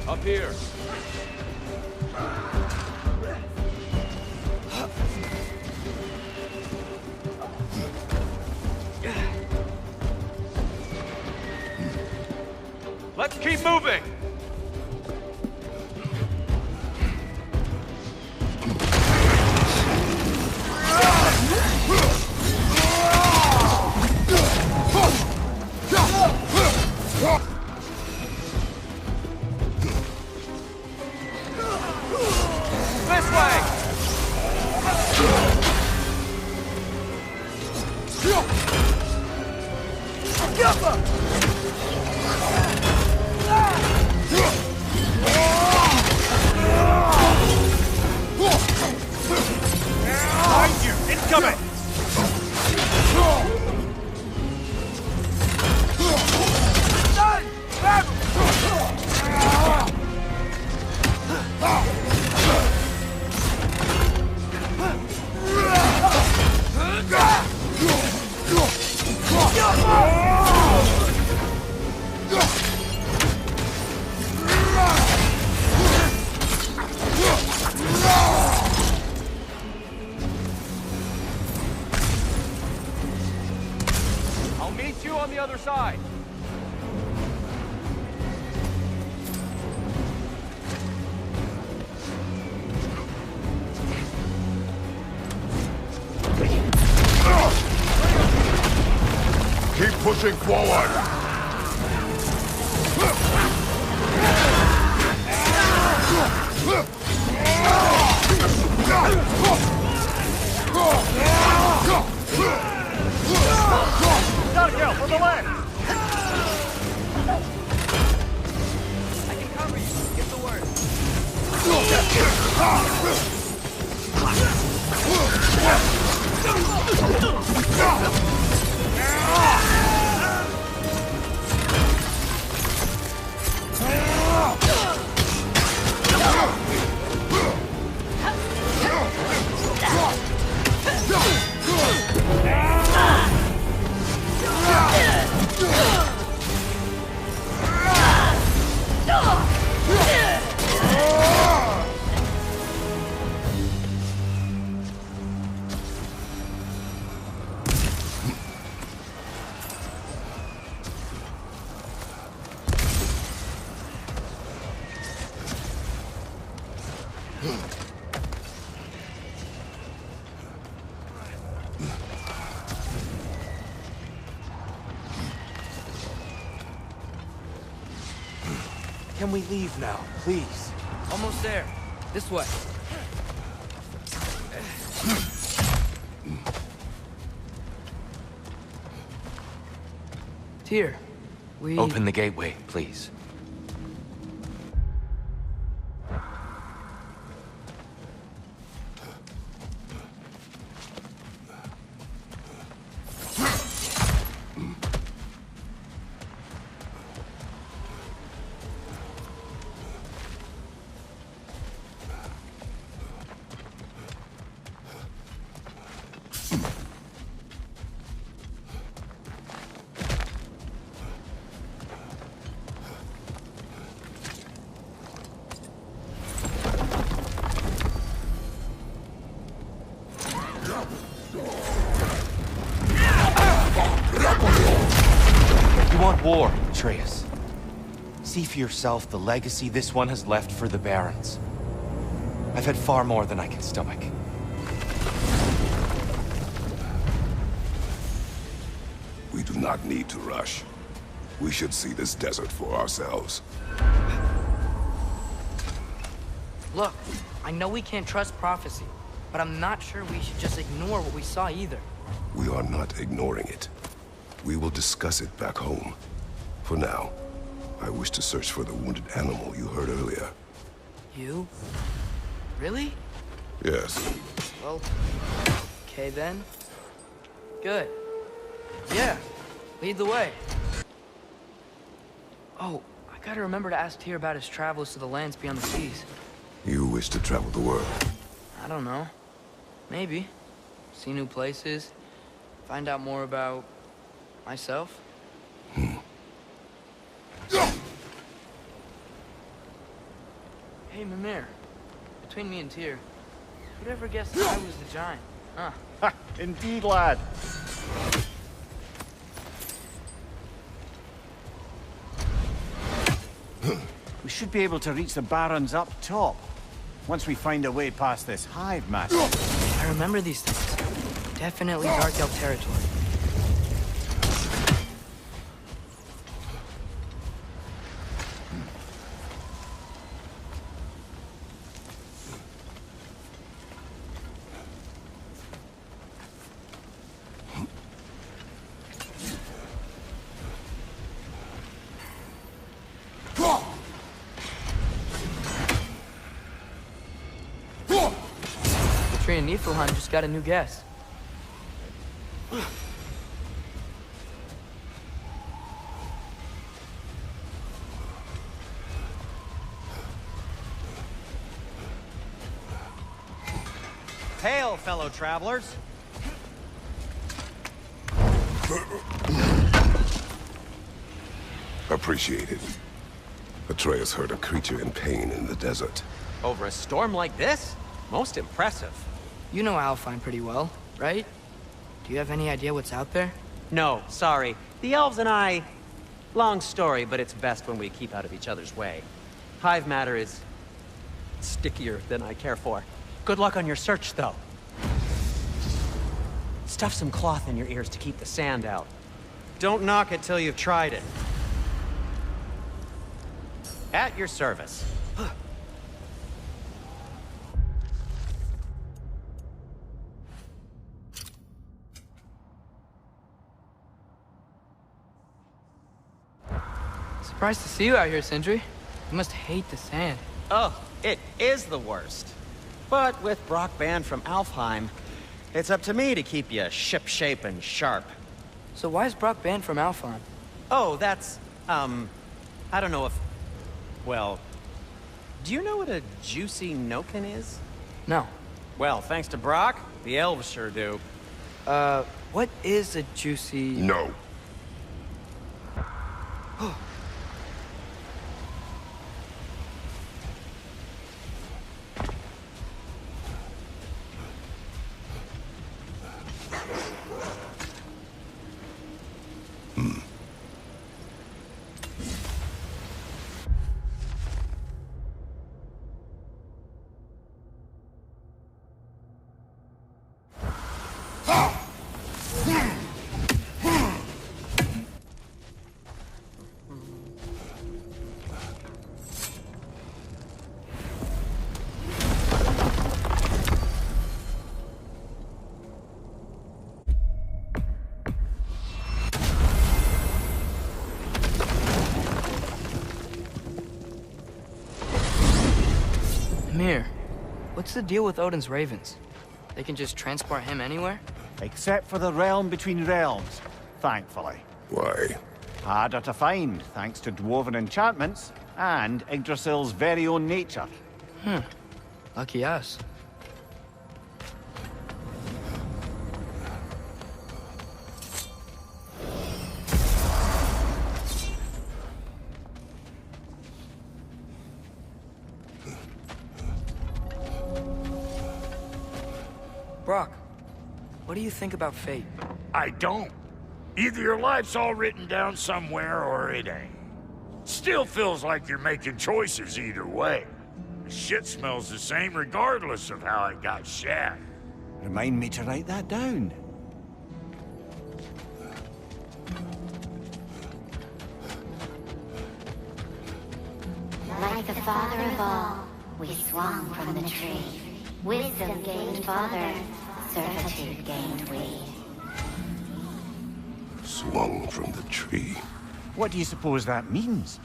Up here. Let's keep moving! This way! Behind you! Incoming! Done! Grab him! I'll meet you on the other side. Keep pushing forward! Gotta go! For the left! I can cover you. Get the word. Can we leave now, please? Almost there. This way. Tyr, we... Open the gateway, please. war, Atreus. See for yourself the legacy this one has left for the Barons. I've had far more than I can stomach. We do not need to rush. We should see this desert for ourselves. Look, I know we can't trust prophecy, but I'm not sure we should just ignore what we saw either. We are not ignoring it. We will discuss it back home. For now, I wish to search for the wounded animal you heard earlier. You? Really? Yes. Well, okay then. Good. Yeah, lead the way. Oh, I gotta remember to ask Tyr about his travels to the lands beyond the seas. You wish to travel the world? I don't know. Maybe. See new places. Find out more about... myself. Hey, Mimir. Between me and Tyr, who'd ever guess that I was the giant? Huh? Indeed, lad. We should be able to reach the Barons up top, once we find a way past this hive mass. I remember these things. Definitely Dark Elf territory. And Niflheim just got a new guest. Hail, fellow travelers. Appreciated. Atreus heard a creature in pain in the desert. Over a storm like this? Most impressive. You know Alfheim pretty well, right? Do you have any idea what's out there? No, sorry. The elves and I... Long story, but it's best when we keep out of each other's way. Hive matter is... stickier than I care for. Good luck on your search, though. Stuff some cloth in your ears to keep the sand out. Don't knock it till you've tried it. At your service. Surprised to see you out here, Sindri. You must hate the sand. Oh, it is the worst. But with Brock banned from Alfheim, it's up to me to keep you ship-shape and sharp. So why is Brock banned from Alfheim? Oh, that's, I don't know if... Well, do you know what a juicy noken is? No. Well, thanks to Brock, the elves sure do. What is a juicy... No. Mir, what's the deal with Odin's ravens? They can just transport him anywhere? Except for the realm between realms, thankfully. Why? Harder to find, thanks to dwarven enchantments, and Yggdrasil's very own nature. Lucky us. Brock, what do you think about fate? I don't. Either your life's all written down somewhere or it ain't. Still feels like you're making choices either way. The shit smells the same regardless of how it got shagged. Remind me to write that down. Like the father of all, we swung from the tree. Wisdom gained father, servitude gained we. Swung from the tree. What do you suppose that means?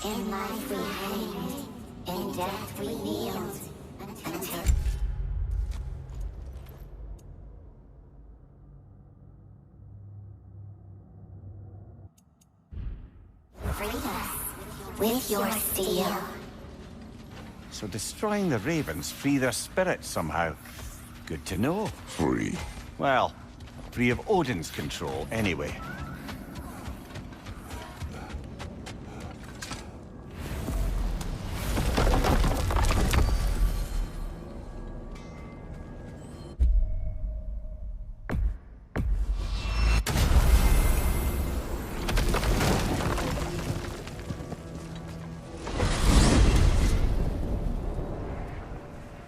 In life we hanged, in death we kneeled, until... Freed us with your steel. So destroying the ravens free their spirits somehow. Good to know. Free. Well, free of Odin's control, anyway.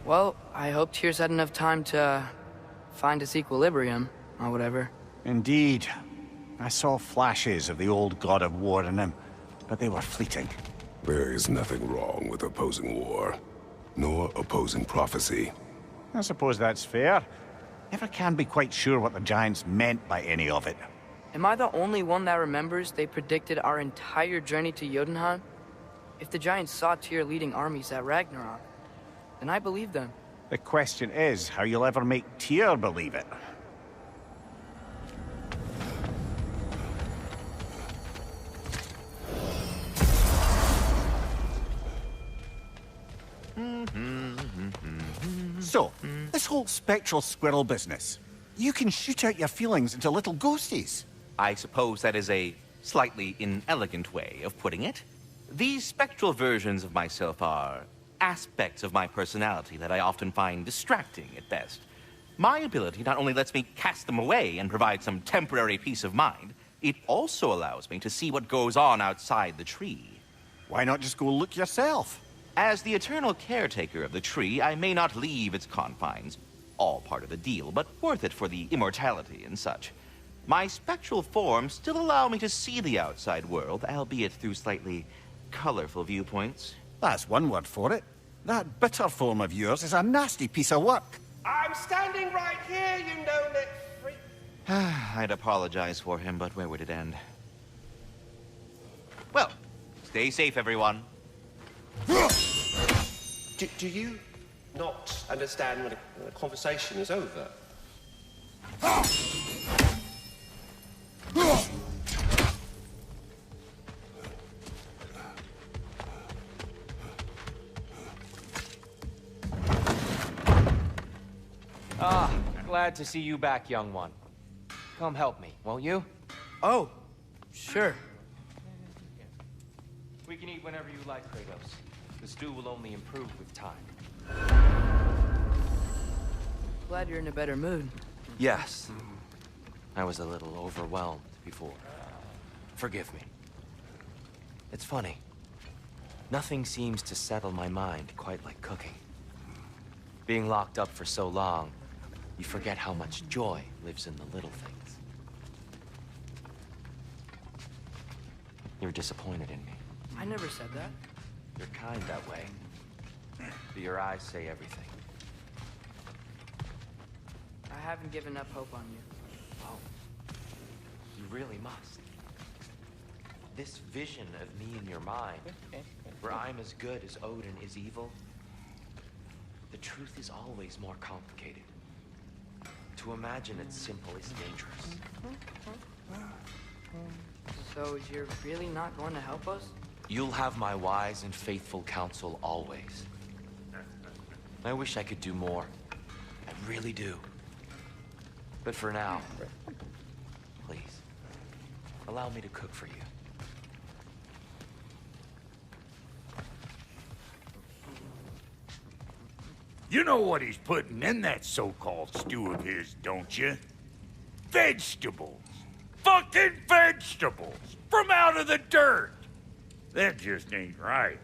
Well, I hope Tyr's had enough time to find his equilibrium, or whatever. Indeed. I saw flashes of the old god of war in him, but they were fleeting. There is nothing wrong with opposing war, nor opposing prophecy. I suppose that's fair. Never can be quite sure what the Giants meant by any of it. Am I the only one that remembers they predicted our entire journey to Jotunheim? If the Giants saw Tyr leading armies at Ragnarok, then I believe them. The question is how you'll ever make Tyr believe it. So, this whole spectral squirrel business. You can shoot out your feelings into little ghosties. I suppose that is a slightly inelegant way of putting it. These spectral versions of myself are aspects of my personality that I often find distracting at best. My ability not only lets me cast them away and provide some temporary peace of mind, it also allows me to see what goes on outside the tree. Why not just go look yourself? As the eternal caretaker of the tree, I may not leave its confines. All part of the deal, but worth it for the immortality and such. My spectral forms still allow me to see the outside world, albeit through slightly colorful viewpoints. That's one word for it. That bitter form of yours is a nasty piece of work. I'm standing right here, you no-neck freak. I'd apologize for him, but where would it end? Well, stay safe, everyone. Do you not understand when a conversation is over? Ah, glad to see you back, young one. Come help me, won't you? Oh, sure. We can eat whenever you like, Kratos. The stew will only improve with time. Glad you're in a better mood. Yes. I was a little overwhelmed before. Forgive me. It's funny. Nothing seems to settle my mind quite like cooking. Being locked up for so long, you forget how much joy lives in the little things. You're disappointed in me. I never said that. You're kind that way. But your eyes say everything. I haven't given up hope on you. Oh. You really must. This vision of me in your mind, where I'm as good as Odin is evil, the truth is always more complicated. To imagine it's simple is dangerous. So you're really not going to help us? You'll have my wise and faithful counsel always. I wish I could do more. I really do. But for now, please, allow me to cook for you. You know what he's putting in that so-called stew of his, don't you? Vegetables. Fucking vegetables! From out of the dirt! That just ain't right.